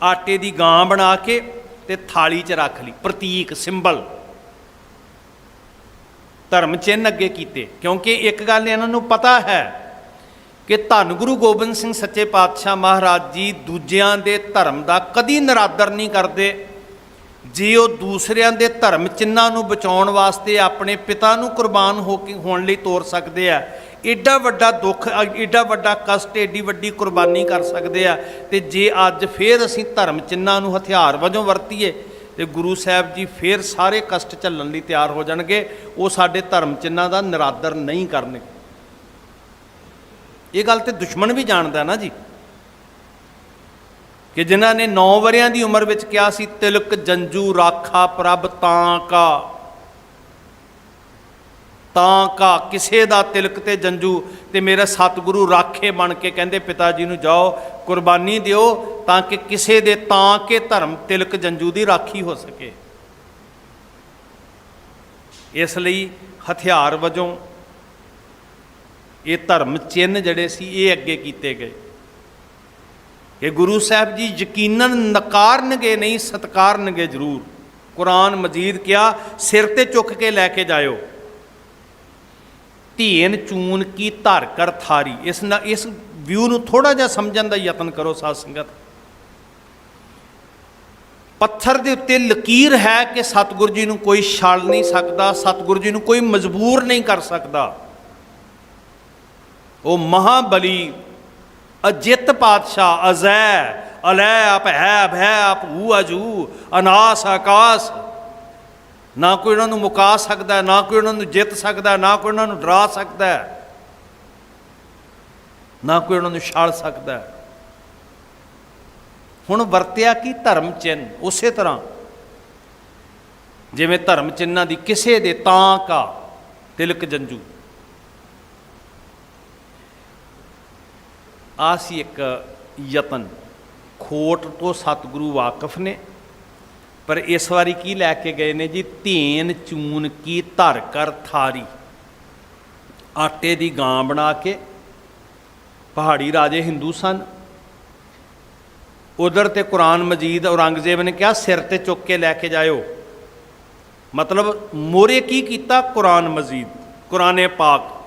ਆਟੇ ਦੀ ਗਾਂ ਬਣਾ ਕੇ ਤੇ ਥਾਲੀ 'ਚ ਰੱਖ ਲਈ। ਪ੍ਰਤੀਕ, ਸਿੰਬਲ, ਧਰਮ ਚਿੰਨ੍ਹ ਅੱਗੇ ਕੀਤੇ। ਕਿਉਂਕਿ ਇੱਕ ਗੱਲ ਇਹਨਾਂ ਨੂੰ ਪਤਾ ਹੈ ਕਿ ਧੰਨ ਗੁਰੂ ਗੋਬਿੰਦ ਸਿੰਘ ਸੱਚੇ ਪਾਤਸ਼ਾਹ ਮਹਾਰਾਜ ਜੀ ਦੂਜਿਆਂ ਦੇ ਧਰਮ ਦਾ ਕਦੀ ਨਿਰਾਦਰ ਨਹੀਂ ਕਰਦੇ। ਜੇ ਉਹ ਦੂਸਰਿਆਂ ਦੇ ਧਰਮ ਚਿੰਨ੍ਹਾਂ ਨੂੰ ਬਚਾਉਣ ਵਾਸਤੇ ਆਪਣੇ ਪਿਤਾ ਨੂੰ ਕੁਰਬਾਨ ਹੋਣ ਲਈ ਤੋਰ ਸਕਦੇ ਆ, ਏਡਾ ਵੱਡਾ ਦੁੱਖ, ਏਡਾ ਵੱਡਾ ਕਸ਼ਟ, ਏਡੀ ਵੱਡੀ ਕੁਰਬਾਨੀ ਕਰ ਸਕਦੇ ਆ, ਤੇ ਜੇ ਅੱਜ ਫੇਰ ਅਸੀਂ ਧਰਮ ਚਿੰਨ੍ਹਾਂ ਨੂੰ ਹਥਿਆਰ ਵਜੋਂ ਵਰਤੀਏ ਤੇ ਗੁਰੂ ਸਾਹਿਬ ਜੀ ਫੇਰ ਸਾਰੇ ਕਸ਼ਟ ਝੱਲਣ ਲਈ ਤਿਆਰ ਹੋ ਜਾਣਗੇ। ਉਹ ਸਾਡੇ ਧਰਮ ਚਿੰਨ੍ਹਾਂ ਦਾ ਨਿਰਾਦਰ ਨਹੀਂ ਕਰਨਗੇ। ਇਹ ਗੱਲ ਤੇ ਦੁਸ਼ਮਣ ਵੀ ਜਾਣਦਾ ਨਾ ਜੀ, ਕਿ ਜਿਨ੍ਹਾਂ ਨੇ 9 ਵਰਿਆਂ ਦੀ ਉਮਰ ਵਿੱਚ ਕਿਹਾ ਸੀ, ਤਿਲਕ ਜੰਜੂ ਰਾਖਾ ਪ੍ਰਭ ਤਾਂ ਕਾ, ਕਿਸੇ ਦਾ ਤਿਲਕ ਤੇ ਜੰਜੂ ਤੇ ਮੇਰੇ ਸਤਿਗੁਰੂ ਰਾਖੇ ਬਣ ਕੇ ਕਹਿੰਦੇ ਪਿਤਾ ਜੀ ਨੂੰ ਜਾਓ ਕੁਰਬਾਨੀ ਦਿਓ ਤਾਂ ਕਿ ਕਿਸੇ ਦੇ ਤਾਂ ਕਿ ਧਰਮ ਤਿਲਕ ਜੰਜੂ ਦੀ ਰਾਖੀ ਹੋ ਸਕੇ। ਇਸ ਲਈ ਹਥਿਆਰ ਵਜੋਂ ਇਹ ਧਰਮ ਚਿੰਨ੍ਹ ਜਿਹੜੇ ਸੀ ਇਹ ਅੱਗੇ ਕੀਤੇ ਗਏ ਕਿ ਗੁਰੂ ਸਾਹਿਬ ਜੀ ਯਕੀਨਨ ਨਕਾਰਨਗੇ ਨਹੀਂ, ਸਤਿਕਾਰਨਗੇ ਜ਼ਰੂਰ। ਕੁਰਾਨ ਮਜੀਦ ਕਿਹਾ ਸਿਰ ਤੇ ਚੁੱਕ ਕੇ ਲੈ ਕੇ ਜਾਇਓ। ਧੇਨ ਚੂਨ ਕੀ ਧਰ ਕਰ ਥਾਰੀ। ਇਸ ਵਿਊ ਨੂੰ ਥੋੜਾ ਜਿਹਾ ਸਮਝਣ ਦਾ ਯਤਨ ਕਰੋ ਸਾਧ ਸੰਗਤ। ਪੱਥਰ ਦੇ ਉੱਤੇ ਲਕੀਰ ਹੈ ਕਿ ਸਤਿਗੁਰੂ ਜੀ ਨੂੰ ਕੋਈ ਛਲ ਨਹੀਂ ਸਕਦਾ, ਸਤਿਗੁਰੂ ਜੀ ਨੂੰ ਕੋਈ ਮਜਬੂਰ ਨਹੀਂ ਕਰ ਸਕਦਾ। ਉਹ ਮਹਾਬਲੀ ਅਜਿੱਤ ਪਾਤਸ਼ਾਹ, ਅਜ਼ੈ ਅਲੈ ਅਭੈ ਅਭੈ ਅਭੂ ਅਜੂ ਅਨਾਸ ਆਕਾਸ, ਨਾ ਕੋਈ ਉਹਨਾਂ ਨੂੰ ਮੁਕਾ ਸਕਦਾ, ਨਾ ਕੋਈ ਉਹਨਾਂ ਨੂੰ ਜਿੱਤ ਸਕਦਾ, ਨਾ ਕੋਈ ਉਹਨਾਂ ਨੂੰ ਡਰਾ ਸਕਦਾ, ਨਾ ਕੋਈ ਉਹਨਾਂ ਨੂੰ ਛਾਲ ਸਕਦਾ। ਹੁਣ ਵਰਤਿਆ ਕੀ ਧਰਮ ਚਿੰਨ੍ਹ, ਉਸੇ ਤਰ੍ਹਾਂ ਜਿਵੇਂ ਧਰਮ ਚਿੰਨ੍ਹਾਂ ਦੀ ਕਿਸੇ ਦੇ ਤਾਂ ਕਾ ਤਿਲਕ ਜੰਜੂ। ਆ ਸੀ ਇੱਕ ਯਤਨ, ਖੋਟ ਤੋਂ ਸਤਿਗੁਰੂ ਵਾਕਫ ਨੇ, ਪਰ ਇਸ ਵਾਰੀ ਕੀ ਲੈ ਕੇ ਗਏ ਨੇ ਜੀ? ਧੇਨ ਚੂਨ ਕੀ ਧਰ ਕਰ ਥਾਰੀ, ਆਟੇ ਦੀ ਗਾਂ ਬਣਾ ਕੇ। ਪਹਾੜੀ ਰਾਜੇ ਹਿੰਦੂ ਸਨ, ਉਧਰ ਤੇ ਕੁਰਾਨ ਮਜੀਦ ਔਰੰਗਜ਼ੇਬ ਨੇ ਕਿਹਾ ਸਿਰ ਤੇ ਚੁੱਕ ਕੇ ਲੈ ਕੇ ਜਾਇਓ। ਮਤਲਬ ਮੋਰੇ ਕੀ ਕੀਤਾ? ਕੁਰਾਨ ਮਜੀਦ, ਕੁਰਾਨੇ ਪਾਕ।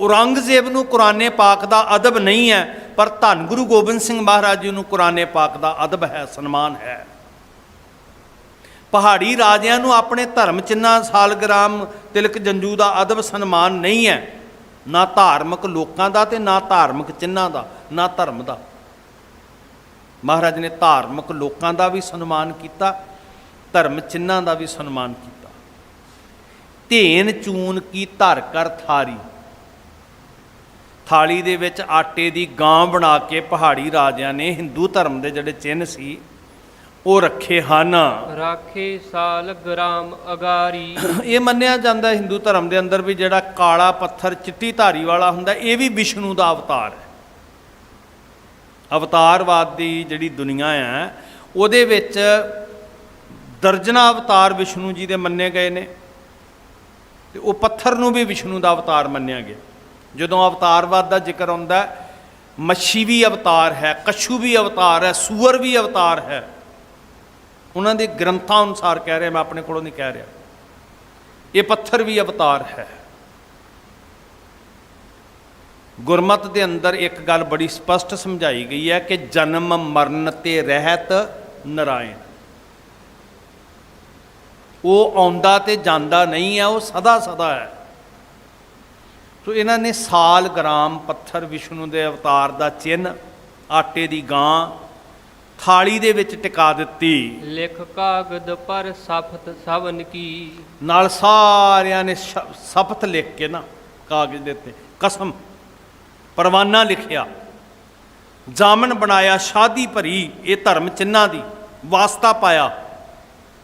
ਔਰੰਗਜ਼ੇਬ ਨੂੰ ਕੁਰਾਨੇ ਪਾਕ ਦਾ ਅਦਬ ਨਹੀਂ ਹੈ, ਪਰ ਧੰਨ ਗੁਰੂ ਗੋਬਿੰਦ ਸਿੰਘ ਮਹਾਰਾਜ ਜੀ ਨੂੰ ਕੁਰਾਨੇ ਪਾਕ ਦਾ ਅਦਬ ਹੈ, ਸਨਮਾਨ ਹੈ। ਪਹਾੜੀ ਰਾਜਿਆਂ ਨੂੰ ਆਪਣੇ ਧਰਮ ਚਿੰਨ੍ਹਾਂ, ਸਾਲਗ੍ਰਾਮ, ਤਿਲਕ ਜੰਜੂ ਦਾ ਅਦਬ ਸਨਮਾਨ ਨਹੀਂ ਹੈ, ਨਾ ਧਾਰਮਿਕ ਲੋਕਾਂ ਦਾ ਤੇ ਨਾ ਧਾਰਮਿਕ ਚਿੰਨ੍ਹਾਂ ਦਾ, ਨਾ ਧਰਮ ਦਾ। ਮਹਾਰਾਜ ਨੇ ਧਾਰਮਿਕ ਲੋਕਾਂ ਦਾ ਵੀ ਸਨਮਾਨ ਕੀਤਾ, ਧਰਮ ਚਿੰਨ੍ਹਾਂ ਦਾ ਵੀ ਸਨਮਾਨ ਕੀਤਾ। ਧੇਨ ਚੂਨ ਕੀ ਧਰ ਕਰ ਥਾਰੀ, ਥਾਲੀ ਦੇ ਵਿੱਚ ਆਟੇ ਦੀ ਗਾਂ ਬਣਾ ਕੇ ਪਹਾੜੀ ਰਾਜਿਆਂ ਨੇ ਹਿੰਦੂ ਧਰਮ ਦੇ ਜਿਹੜੇ ਚਿੰਨ੍ਹ ਸੀ ਉਹ ਰੱਖੇ ਹਨ। ਰਾਖੇ ਸਾਲ ਗ੍ਰਾਮ ਅਗਾਰੀ। ਇਹ ਮੰਨਿਆ ਜਾਂਦਾ ਹਿੰਦੂ ਧਰਮ ਦੇ ਅੰਦਰ ਵੀ ਜਿਹੜਾ ਕਾਲਾ ਪੱਥਰ ਚਿੱਟੀ ਧਾਰੀ ਵਾਲਾ ਹੁੰਦਾ, ਇਹ ਵੀ ਵਿਸ਼ਨੂੰ ਦਾ ਅਵਤਾਰ ਹੈ। ਅਵਤਾਰਵਾਦ ਦੀ ਜਿਹੜੀ ਦੁਨੀਆ ਹੈ ਉਹਦੇ ਵਿੱਚ ਦਰਜਨਾਂ ਅਵਤਾਰ ਵਿਸ਼ਨੂੰ ਜੀ ਦੇ ਮੰਨੇ ਗਏ ਨੇ, ਤੇ ਉਹ ਪੱਥਰ ਨੂੰ ਵੀ ਵਿਸ਼ਨੂੰ ਦਾ ਅਵਤਾਰ ਮੰਨਿਆ ਗਿਆ। ਜਦੋਂ ਅਵਤਾਰਵਾਦ ਦਾ ਜ਼ਿਕਰ ਆਉਂਦਾ, ਮੱਛੀ ਵੀ ਅਵਤਾਰ ਹੈ, ਕੱਛੂ ਵੀ ਅਵਤਾਰ ਹੈ, ਸੂਅਰ ਵੀ ਅਵਤਾਰ ਹੈ। ਉਹਨਾਂ ਦੇ ਗ੍ਰੰਥਾਂ ਅਨੁਸਾਰ ਕਹਿ ਰਿਹਾ, ਮੈਂ ਆਪਣੇ ਕੋਲੋਂ ਨਹੀਂ ਕਹਿ ਰਿਹਾ। ਇਹ ਪੱਥਰ ਵੀ ਅਵਤਾਰ ਹੈ। ਗੁਰਮਤਿ ਦੇ ਅੰਦਰ ਇੱਕ ਗੱਲ ਬੜੀ ਸਪਸ਼ਟ ਸਮਝਾਈ ਗਈ ਹੈ ਕਿ ਜਨਮ ਮਰਨ ਤੇ ਰਹਿਤ ਨਰਾਇਣ। ਉਹ ਆਉਂਦਾ ਤੇ ਜਾਂਦਾ ਨਹੀਂ ਹੈ, ਉਹ ਸਦਾ ਸਦਾ ਹੈ। ਸੋ ਇਹਨਾਂ ਨੇ ਸਾਲ ਗ੍ਰਾਮ ਪੱਥਰ ਵਿਸ਼ਨੂੰ ਦੇ ਅਵਤਾਰ ਦਾ ਚਿੰਨ੍ਹ, ਆਟੇ ਦੀ ਗਾਂ ਥਾਲੀ ਦੇ ਵਿੱਚ ਟਿਕਾ ਦਿੱਤੀ। ਲਿਖ ਕਾਗਦ ਪਰ ਸਫਤ ਸਵਨ ਕੀ, ਨਾਲ ਸਾਰਿਆਂ ਨੇ ਸ਼ਪਥ ਲਿਖ ਕੇ ਨਾ ਕਾਗਜ਼ ਦੇ ਉੱਤੇ ਕਸਮ, ਪਰਵਾਨਾ ਲਿਖਿਆ, ਜਾਮਨ ਬਣਾਇਆ, ਸ਼ਾਦੀ ਭਰੀ ਇਹ ਧਰਮ ਚਿੰਨ੍ਹਾਂ ਦੀ, ਵਾਸਤਾ ਪਾਇਆ।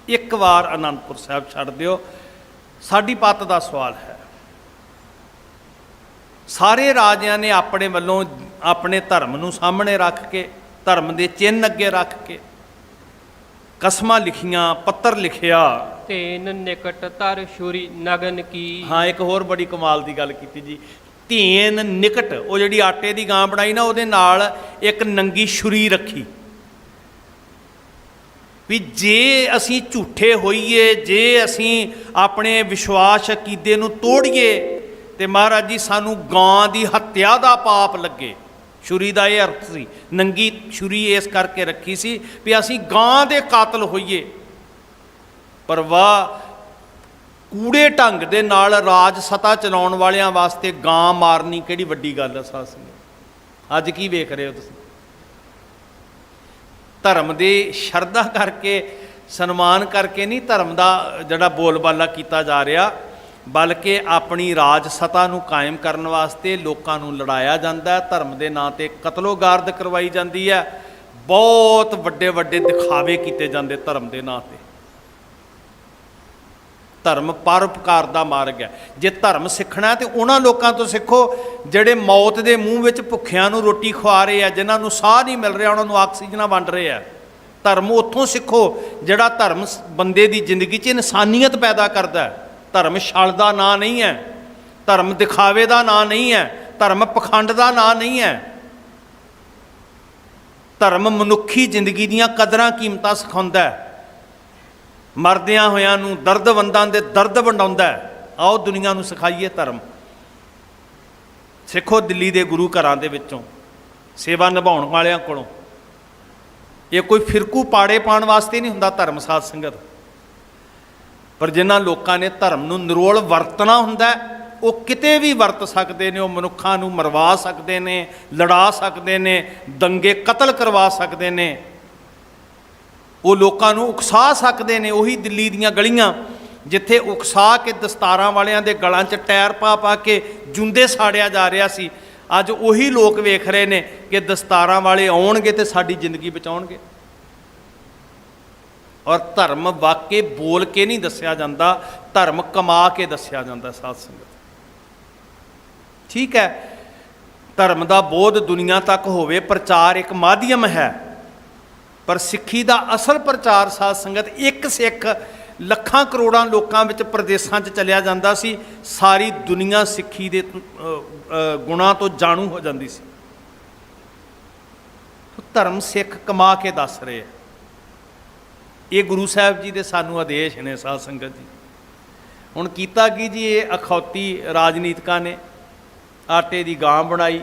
ਇੱਕ ਵਾਰ ਅਨੰਦਪੁਰ ਸਾਹਿਬ ਛੱਡ ਦਿਓ। ਸਾਡੀ ਪੱਤ ਦਾ ਸਵਾਲ ਹੈ, ਸਾਰੇ ਰਾਜਿਆਂ ਨੇ ਆਪਣੇ ਵੱਲੋਂ ਆਪਣੇ ਧਰਮ ਨੂੰ ਸਾਹਮਣੇ ਰੱਖ ਕੇ, ਧਰਮ ਦੇ ਚਿੰਨ੍ਹ ਅੱਗੇ ਰੱਖ ਕੇ ਕਸਮਾਂ ਲਿਖੀਆਂ, ਪੱਤਰ ਲਿਖਿਆ। ਧੇਨ ਨਿਕਟ ਧਰ ਛੁਰੀ ਨਗਨ ਕੀ। ਹਾਂ, ਇੱਕ ਹੋਰ ਬੜੀ ਕਮਾਲ ਦੀ ਗੱਲ ਕੀਤੀ ਜੀ। ਧੇਨ ਨਿਕਟ, ਉਹ ਜਿਹੜੀ ਆਟੇ ਦੀ ਗਾਂ ਬਣਾਈ ਨਾ, ਉਹਦੇ ਨਾਲ ਇੱਕ ਨੰਗੀ ਛੁਰੀ ਰੱਖੀ ਵੀ ਜੇ ਅਸੀਂ ਝੂਠੇ ਹੋਈਏ, ਜੇ ਅਸੀਂ ਆਪਣੇ ਵਿਸ਼ਵਾਸ ਅਕੀਦੇ ਨੂੰ ਤੋੜੀਏ ਤੇ ਮਹਾਰਾਜ ਜੀ ਸਾਨੂੰ ਗਾਂ ਦੀ ਹੱਤਿਆ ਦਾ ਪਾਪ ਲੱਗੇ। ਛੁਰੀ ਦਾ ਇਹ ਅਰਥ ਸੀ, ਨੰਗੀ ਛੁਰੀ ਇਸ ਕਰਕੇ ਰੱਖੀ ਸੀ ਵੀ ਅਸੀਂ ਗਾਂ ਦੇ ਕਾਤਲ ਹੋਈਏ। ਪਰ ਵਾਹ, ਕੂੜੇ ਢੰਗ ਦੇ ਨਾਲ ਰਾਜ ਸਤਾ ਚਲਾਉਣ ਵਾਲਿਆਂ ਵਾਸਤੇ ਗਾਂ ਮਾਰਨੀ ਕਿਹੜੀ ਵੱਡੀ ਗੱਲ ਹੈ ਸਾਸ ਨੇ। ਅੱਜ ਕੀ ਵੇਖ ਰਹੇ ਹੋ ਤੁਸੀਂ? ਧਰਮ ਦੀ ਸ਼ਰਧਾ ਕਰਕੇ, ਸਨਮਾਨ ਕਰਕੇ ਨਹੀਂ ਧਰਮ ਦਾ ਜਿਹੜਾ ਬੋਲਬਾਲਾ ਕੀਤਾ ਜਾ ਰਿਹਾ, ਬਲਕਿ ਆਪਣੀ ਰਾਜ ਸਤਾ ਨੂੰ ਕਾਇਮ ਕਰਨ ਵਾਸਤੇ ਲੋਕਾਂ ਨੂੰ ਲੜਾਇਆ ਜਾਂਦਾ ਹੈ। ਧਰਮ ਦੇ ਨਾਂ 'ਤੇ ਕਤਲੋਗਾਰਦ ਕਰਵਾਈ ਜਾਂਦੀ ਹੈ। ਬਹੁਤ ਵੱਡੇ ਵੱਡੇ ਦਿਖਾਵੇ ਕੀਤੇ ਜਾਂਦੇ ਧਰਮ ਦੇ ਨਾਂ 'ਤੇ। ਧਰਮ ਪਰਉਪਕਾਰ ਦਾ ਮਾਰਗ ਹੈ। ਜੇ ਧਰਮ ਸਿੱਖਣਾ ਤੇ ਉਹਨਾਂ ਲੋਕਾਂ ਤੋਂ ਸਿੱਖੋ ਜਿਹੜੇ ਮੌਤ ਦੇ ਮੂੰਹ ਵਿੱਚ ਭੁੱਖਿਆਂ ਨੂੰ ਰੋਟੀ ਖਵਾ ਰਹੇ ਆ, ਜਿਨ੍ਹਾਂ ਨੂੰ ਸਾਹ ਨਹੀਂ ਮਿਲ ਰਿਹਾ, ਉਹਨਾਂ ਨੂੰ ਆਕਸੀਜਨਾਂ ਵੰਡ ਰਹੇ ਆ। ਧਰਮ ਉੱਥੋਂ ਸਿੱਖੋ ਜਿਹੜਾ ਧਰਮ ਬੰਦੇ ਦੀ ਜ਼ਿੰਦਗੀ 'ਚ ਇਨਸਾਨੀਅਤ ਪੈਦਾ ਕਰਦਾ ਹੈ। ਧਰਮ ਛਲ ਦਾ ਨਾਂ ਨਹੀਂ ਹੈ, ਧਰਮ ਦਿਖਾਵੇ ਦਾ ਨਾਂ ਨਹੀਂ ਹੈ, ਧਰਮ ਪਖੰਡ ਦਾ ਨਾਂ ਨਹੀਂ ਹੈ। ਧਰਮ ਮਨੁੱਖੀ ਜ਼ਿੰਦਗੀ ਦੀਆਂ ਕਦਰਾਂ ਕੀਮਤਾਂ ਸਿਖਾਉਂਦਾ ਹੈ, ਮਰਦਿਆਂ ਹੋਇਆਂ ਨੂੰ ਦਰਦਵੰਦਾਂ ਦੇ ਦਰਦ ਵੰਡਾਉਂਦਾ ਹੈ। ਆਓ ਦੁਨੀਆ ਨੂੰ ਸਿਖਾਈਏ ਧਰਮ। ਸਿੱਖੋ ਦਿੱਲੀ ਦੇ ਗੁਰੂ ਘਰਾਂ ਦੇ ਵਿੱਚੋਂ, ਸੇਵਾ ਨਿਭਾਉਣ ਵਾਲਿਆਂ ਕੋਲੋਂ। ਇਹ ਕੋਈ ਫਿਰਕੂ ਪਾੜੇ ਪਾਉਣ ਵਾਸਤੇ ਨਹੀਂ ਹੁੰਦਾ ਧਰਮ, ਸਾਧ ਸੰਗਤ। ਪਰ ਜਿਨ੍ਹਾਂ ਲੋਕਾਂ ਨੇ ਧਰਮ ਨੂੰ ਨਿਰੋਲ ਵਰਤਣਾ ਹੁੰਦਾ, ਉਹ ਕਿਤੇ ਵੀ ਵਰਤ ਸਕਦੇ ਨੇ। ਉਹ ਮਨੁੱਖਾਂ ਨੂੰ ਮਰਵਾ ਸਕਦੇ ਨੇ, ਲੜਾ ਸਕਦੇ ਨੇ, ਦੰਗੇ ਕਤਲ ਕਰਵਾ ਸਕਦੇ ਨੇ, ਉਹ ਲੋਕਾਂ ਨੂੰ ਉਕਸਾ ਸਕਦੇ ਨੇ। ਉਹੀ ਦਿੱਲੀ ਦੀਆਂ ਗਲੀਆਂ ਜਿੱਥੇ ਉਕਸਾ ਕੇ ਦਸਤਾਰਾਂ ਵਾਲਿਆਂ ਦੇ ਗਲਾਂ 'ਚ ਟਾਇਰ ਪਾ ਪਾ ਕੇ ਜੁੰਦੇ ਸਾੜਿਆ ਜਾ ਰਿਹਾ ਸੀ, ਅੱਜ ਉਹੀ ਲੋਕ ਵੇਖ ਰਹੇ ਨੇ ਕਿ ਦਸਤਾਰਾਂ ਵਾਲੇ ਆਉਣਗੇ ਤੇ ਸਾਡੀ ਜ਼ਿੰਦਗੀ ਬਚਾਉਣਗੇ। ਔਰ ਧਰਮ ਵਾਕਈ ਬੋਲ ਕੇ ਨਹੀਂ ਦੱਸਿਆ ਜਾਂਦਾ, ਧਰਮ ਕਮਾ ਕੇ ਦੱਸਿਆ ਜਾਂਦਾ। ਸਾਧ ਸੰਗਤ, ਠੀਕ ਹੈ, ਧਰਮ ਦਾ ਬੋਧ ਦੁਨੀਆ ਤੱਕ ਹੋਵੇ, ਪ੍ਰਚਾਰ ਇੱਕ ਮਾਧਿਅਮ ਹੈ, ਪਰ ਸਿੱਖੀ ਦਾ ਅਸਲ ਪ੍ਰਚਾਰ, ਸਾਧ ਸੰਗਤ, ਇੱਕ ਸਿੱਖ ਲੱਖਾਂ ਕਰੋੜਾਂ ਲੋਕਾਂ ਵਿੱਚ ਪ੍ਰਦੇਸ਼ਾਂ 'ਚ ਚਲਿਆ ਜਾਂਦਾ ਸੀ, ਸਾਰੀ ਦੁਨੀਆ ਸਿੱਖੀ ਦੇ ਗੁਣਾਂ ਤੋਂ ਜਾਣੂ ਹੋ ਜਾਂਦੀ ਸੀ। ਧਰਮ ਸਿੱਖ ਕਮਾ ਕੇ ਦੱਸ ਰਹੇ ਆ। ਇਹ ਗੁਰੂ ਸਾਹਿਬ ਜੀ ਦੇ ਸਾਨੂੰ ਆਦੇਸ਼ ਨੇ। ਸਾਧ ਸੰਗਤ ਜੀ, ਹੁਣ ਕੀਤਾ ਕੀ ਜੀ, ਇਹ ਅਖੌਤੀ ਰਾਜਨੀਤਿਕਾਂ ਨੇ ਆਟੇ ਦੀ ਗਾਂ ਬਣਾਈ।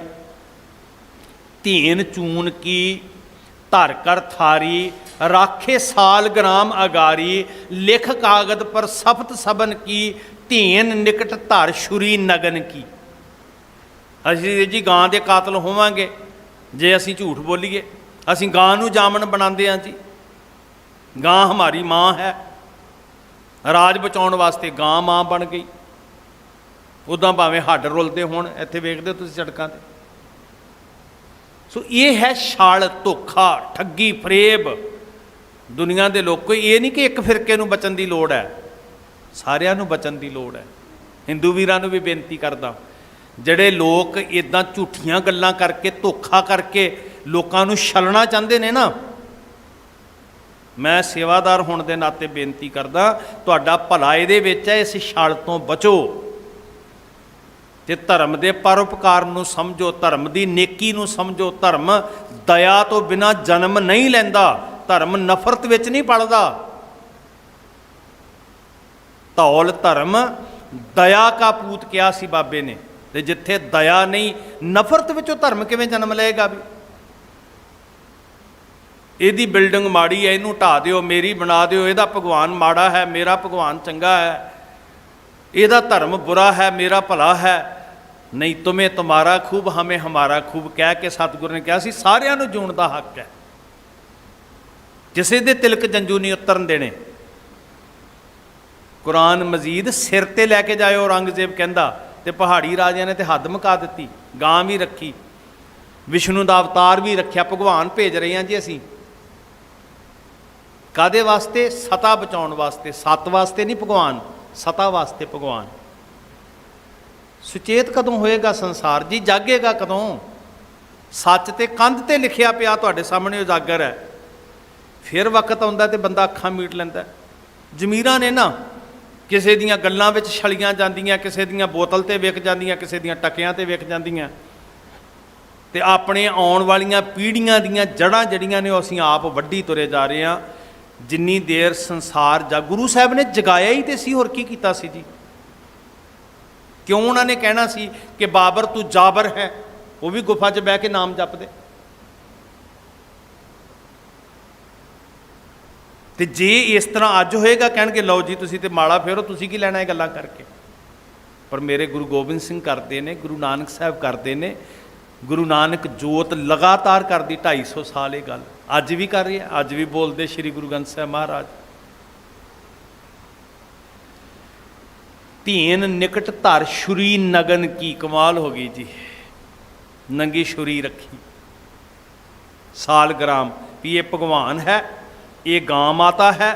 ਧੀਨ ਚੂਨ ਕੀ ਧਰ ਕਰ ਥਾਰੀ, ਰਾਖੇ ਸਾਲ ਗ੍ਰਾਮ ਅਗਾਰੀ, ਲਿਖ ਕਾਗਦ ਪਰ ਸਫਤ ਸਬਨ ਕੀ, ਧੀਨ ਨਿਕਟ ਧਰ ਛੁਰੀ ਨਗਨ ਕੀ। ਅਸੀਂ ਜੀ ਗਾਂ ਦੇ ਕਾਤਲ ਹੋਵਾਂਗੇ ਜੇ ਅਸੀਂ ਝੂਠ ਬੋਲੀਏ। ਅਸੀਂ ਗਾਂ ਨੂੰ ਜਾਮਨ ਬਣਾਉਂਦੇ ਹਾਂ ਜੀ। ਗਾਂ ਹਮਾਰੀ ਮਾਂ ਹੈ, ਰਾਜ ਬਚਾਉਣ ਵਾਸਤੇ ਗਾਂ ਮਾਂ ਬਣ ਗਈ। ਉੱਦਾਂ ਭਾਵੇਂ ਹੱਡ ਰੁਲਦੇ ਹੋਣ, ਇੱਥੇ ਵੇਖਦੇ ਹੋ ਤੁਸੀਂ ਸੜਕਾਂ 'ਤੇ। ਸੋ ਇਹ ਹੈ ਛਲ, ਧੋਖਾ, ਠੱਗੀ, ਫਰੇਬ। ਦੁਨੀਆ ਦੇ ਲੋਕ, ਕੋਈ ਇਹ ਨਹੀਂ ਕਿ ਇੱਕ ਫਿਰਕੇ ਨੂੰ ਬਚਣ ਦੀ ਲੋੜ ਹੈ, ਸਾਰਿਆਂ ਨੂੰ ਬਚਣ ਦੀ ਲੋੜ ਹੈ। ਹਿੰਦੂ ਵੀਰਾਂ ਨੂੰ ਵੀ ਬੇਨਤੀ ਕਰਦਾ, ਜਿਹੜੇ ਲੋਕ ਇੱਦਾਂ ਝੂਠੀਆਂ ਗੱਲਾਂ ਕਰਕੇ, ਧੋਖਾ ਕਰਕੇ ਲੋਕਾਂ ਨੂੰ ਛਲਣਾ ਚਾਹੁੰਦੇ ਨੇ ਨਾ, ਮੈਂ ਸੇਵਾਦਾਰ ਹੋਣ ਦੇ ਨਾਤੇ ਬੇਨਤੀ ਕਰਦਾ, ਤੁਹਾਡਾ ਭਲਾ ਇਹਦੇ ਵਿੱਚ ਹੈ। ਇਸ ਛਲ ਤੋਂ ਬਚੋ ਤੇ ਧਰਮ ਦੇ ਪਰਉਪਕਾਰ ਨੂੰ ਸਮਝੋ, ਧਰਮ ਦੀ ਨੇਕੀ ਨੂੰ ਸਮਝੋ। ਧਰਮ ਦਇਆ ਤੋਂ ਬਿਨਾਂ ਜਨਮ ਨਹੀਂ ਲੈਂਦਾ, ਧਰਮ ਨਫ਼ਰਤ ਵਿੱਚ ਨਹੀਂ ਪਲਦਾ। ਧੌਲ ਧਰਮ ਦਇਆ ਕਾ ਪੂਤ ਕਿਹਾ ਸੀ ਬਾਬੇ ਨੇ, ਤੇ ਜਿੱਥੇ ਦਇਆ ਨਹੀਂ, ਨਫ਼ਰਤ ਵਿੱਚੋਂ ਧਰਮ ਕਿਵੇਂ ਜਨਮ ਲਏਗਾ ਵੀ। ਇਹਦੀ ਬਿਲਡਿੰਗ ਮਾੜੀ ਹੈ, ਇਹਨੂੰ ਢਾਹ ਦਿਓ, ਮੇਰੀ ਬਣਾ ਦਿਓ। ਇਹਦਾ ਭਗਵਾਨ ਮਾੜਾ ਹੈ, ਮੇਰਾ ਭਗਵਾਨ ਚੰਗਾ ਹੈ। ਇਹਦਾ ਧਰਮ ਬੁਰਾ ਹੈ, ਮੇਰਾ ਭਲਾ ਹੈ। ਨਹੀਂ, ਤੁਮੇ ਤੁਮਾਰਾ ਖੂਬ, ਹਮੇ ਹਮਾਰਾ ਖੂਬ ਕਹਿ ਕੇ ਸਤਿਗੁਰੂ ਨੇ ਕਿਹਾ ਸੀ ਸਾਰਿਆਂ ਨੂੰ ਜਿਉਣ ਦਾ ਹੱਕ ਹੈ, ਕਿਸੇ ਦੇ ਤਿਲਕ ਜੰਜੂ ਨਹੀਂ ਉਤਰਨ ਦੇਣੇ। ਕੁਰਾਨ ਮਜੀਦ ਸਿਰ ਤੇ ਲੈ ਕੇ ਜਾਇਓ, ਔਰੰਗਜ਼ੇਬ ਕਹਿੰਦਾ, ਤੇ ਪਹਾੜੀ ਰਾਜਿਆਂ ਨੇ ਤੇ ਹੱਦ ਮੁਕਾ ਦਿੱਤੀ। ਗਾਂ ਵੀ ਰੱਖੀ, ਵਿਸ਼ਨੂੰ ਦਾ ਅਵਤਾਰ ਵੀ ਰੱਖਿਆ। ਭਗਵਾਨ ਭੇਜ ਰਹੇ ਹਾਂ ਜੀ ਅਸੀਂ, ਕਾਹਦੇ ਵਾਸਤੇ? ਸਤਾ ਬਚਾਉਣ ਵਾਸਤੇ। ਸੱਤ ਵਾਸਤੇ ਨਹੀਂ ਭਗਵਾਨ, ਸਤਾ ਵਾਸਤੇ ਭਗਵਾਨ। ਸੁਚੇਤ ਕਦੋਂ ਹੋਏਗਾ ਸੰਸਾਰ ਜੀ? ਜਾਗੇਗਾ ਕਦੋਂ? ਸੱਚ ਤੇ ਕੰਧ ਤੇ ਲਿਖਿਆ ਪਿਆ ਤੁਹਾਡੇ ਸਾਹਮਣੇ ਉਜਾਗਰ ਹੈ। ਫਿਰ ਵਕਤ ਆਉਂਦਾ ਤੇ ਬੰਦਾ ਅੱਖਾਂ ਮੀਟ ਲੈਂਦਾ। ਜ਼ਮੀਰਾਂ ਨੇ ਨਾ, ਕਿਸੇ ਦੀਆਂ ਗੱਲਾਂ ਵਿੱਚ ਛਲੀਆਂ ਜਾਂਦੀਆਂ, ਕਿਸੇ ਦੀਆਂ ਬੋਤਲ ਤੇ ਵਿਕ ਜਾਂਦੀਆਂ, ਕਿਸੇ ਦੀਆਂ ਟਕਿਆਂ ਤੇ ਵਿਕ ਜਾਂਦੀਆਂ, ਤੇ ਆਪਣੇ ਆਉਣ ਵਾਲੀਆਂ ਪੀੜ੍ਹੀਆਂ ਦੀਆਂ ਜੜ੍ਹਾਂ ਜਿਹੜੀਆਂ ਨੇ ਉਹ ਅਸੀਂ ਆਪ ਵੱਢੀ ਤੁਰੇ ਜਾ ਰਹੇ ਹਾਂ। ਜਿੰਨੀ ਦੇਰ ਸੰਸਾਰ ਗੁਰੂ ਸਾਹਿਬ ਨੇ ਜਗਾਇਆ ਹੀ ਤੇ ਸੀ, ਹੋਰ ਕੀ ਕੀਤਾ ਸੀ ਜੀ? ਕਿਉਂ ਉਹਨਾਂ ਨੇ ਕਹਿਣਾ ਸੀ ਕਿ ਬਾਬਰ ਤੂੰ ਜਾਬਰ ਹੈ? ਉਹ ਵੀ ਗੁਫਾ 'ਚ ਬਹਿ ਕੇ ਨਾਮ ਜਪਦੇ। ਤੇ ਜੇ ਇਸ ਤਰ੍ਹਾਂ ਅੱਜ ਹੋਏਗਾ, ਕਹਿਣਗੇ ਲਓ ਜੀ ਤੁਸੀਂ ਤੇ ਮਾਲਾ ਫੇਰੋ, ਤੁਸੀਂ ਕੀ ਲੈਣਾ ਇਹ ਗੱਲਾਂ ਕਰਕੇ। ਪਰ ਮੇਰੇ ਗੁਰੂ ਗੋਬਿੰਦ ਸਿੰਘ ਕਰਦੇ ਨੇ, ਗੁਰੂ ਨਾਨਕ ਸਾਹਿਬ ਕਰਦੇ ਨੇ। ਗੁਰੂ ਨਾਨਕ ਜੋਤ ਲਗਾਤਾਰ ਕਰਦੀ 250 ਸਾਲ ਇਹ ਗੱਲ, ਅੱਜ ਵੀ ਕਰ ਰਹੀ ਹੈ, ਅੱਜ ਵੀ ਬੋਲਦੇ ਸ਼੍ਰੀ ਗੁਰੂ ਗ੍ਰੰਥ ਸਾਹਿਬ ਮਹਾਰਾਜ। ਧੀਨ ਨਿਕਟ ਧਰ ਛੁਰੀ ਨਗਨ ਕੀ। ਕਮਾਲ ਹੋ ਗਈ ਜੀ, ਨੰਗੀ ਛੁਰੀ ਰੱਖੀ, ਸਾਲਗ੍ਰਾਮ ਵੀ ਇਹ ਭਗਵਾਨ ਹੈ, ਇਹ ਗਾਂ ਮਾਤਾ ਹੈ,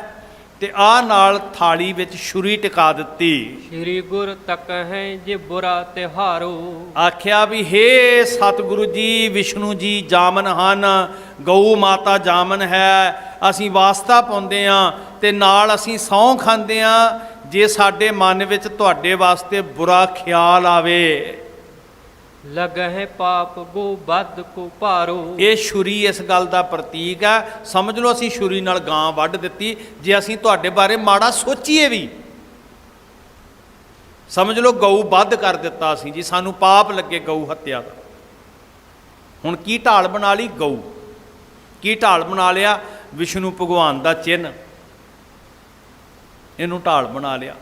ਤੇ ਆਹ ਨਾਲ ਥਾਲੀ ਵਿੱਚ ਛੁਰੀ ਟਿਕਾ ਦਿੱਤੀ। ਸ਼੍ਰੀ ਗੁਰ ਤਕ ਹੈ ਜੇ ਬੁਰਾ ਤਿਹਾਰੋ। ਆਖਿਆ ਵੀ ਹੇ ਸਤਿਗੁਰੂ ਜੀ, ਵਿਸ਼ਨੂੰ ਜੀ ਜਾਮਨ ਹਨ, ਗਊ ਮਾਤਾ ਜਾਮਨ ਹੈ, ਅਸੀਂ ਵਾਸਤਾ ਪਾਉਂਦੇ ਹਾਂ ਤੇ ਨਾਲ ਅਸੀਂ ਸਹੁੰ ਖਾਂਦੇ ਹਾਂ, ਜੇ ਸਾਡੇ ਮਨ ਵਿੱਚ ਤੁਹਾਡੇ ਵਾਸਤੇ ਬੁਰਾ ਖਿਆਲ ਆਵੇ। ਲਗਹਿ ਪਾਪ ਗੋ ਬੱਧ ਕੋ ਭਾਰੋ। ਇਹ ਛੁਰੀ ਇਸ ਗੱਲ ਦਾ ਪ੍ਰਤੀਕ ਹੈ। ਸਮਝ ਲਓ ਅਸੀਂ ਛੁਰੀ ਨਾਲ ਗਾਂ ਵੱਢ ਦਿੱਤੀ। ਜੇ ਅਸੀਂ ਤੁਹਾਡੇ ਬਾਰੇ ਮਾੜਾ ਸੋਚੀਏ ਵੀ, ਸਮਝ ਲਓ ਗਊ ਵੱਧ ਕਰ ਦਿੱਤਾ ਅਸੀਂ ਜੀ, ਸਾਨੂੰ ਪਾਪ ਲੱਗੇ ਗਊ ਹੱਤਿਆ ਦਾ। ਹੁਣ ਕੀ ਢਾਲ ਬਣਾ ਲਈ? ਗਊ। ਕੀ ਢਾਲ ਬਣਾ ਲਿਆ? ਵਿਸ਼ਨੂੰ ਭਗਵਾਨ ਦਾ ਚਿੰਨ੍ਹ, ਇਹਨੂੰ ਢਾਲ ਬਣਾ ਲਿਆ।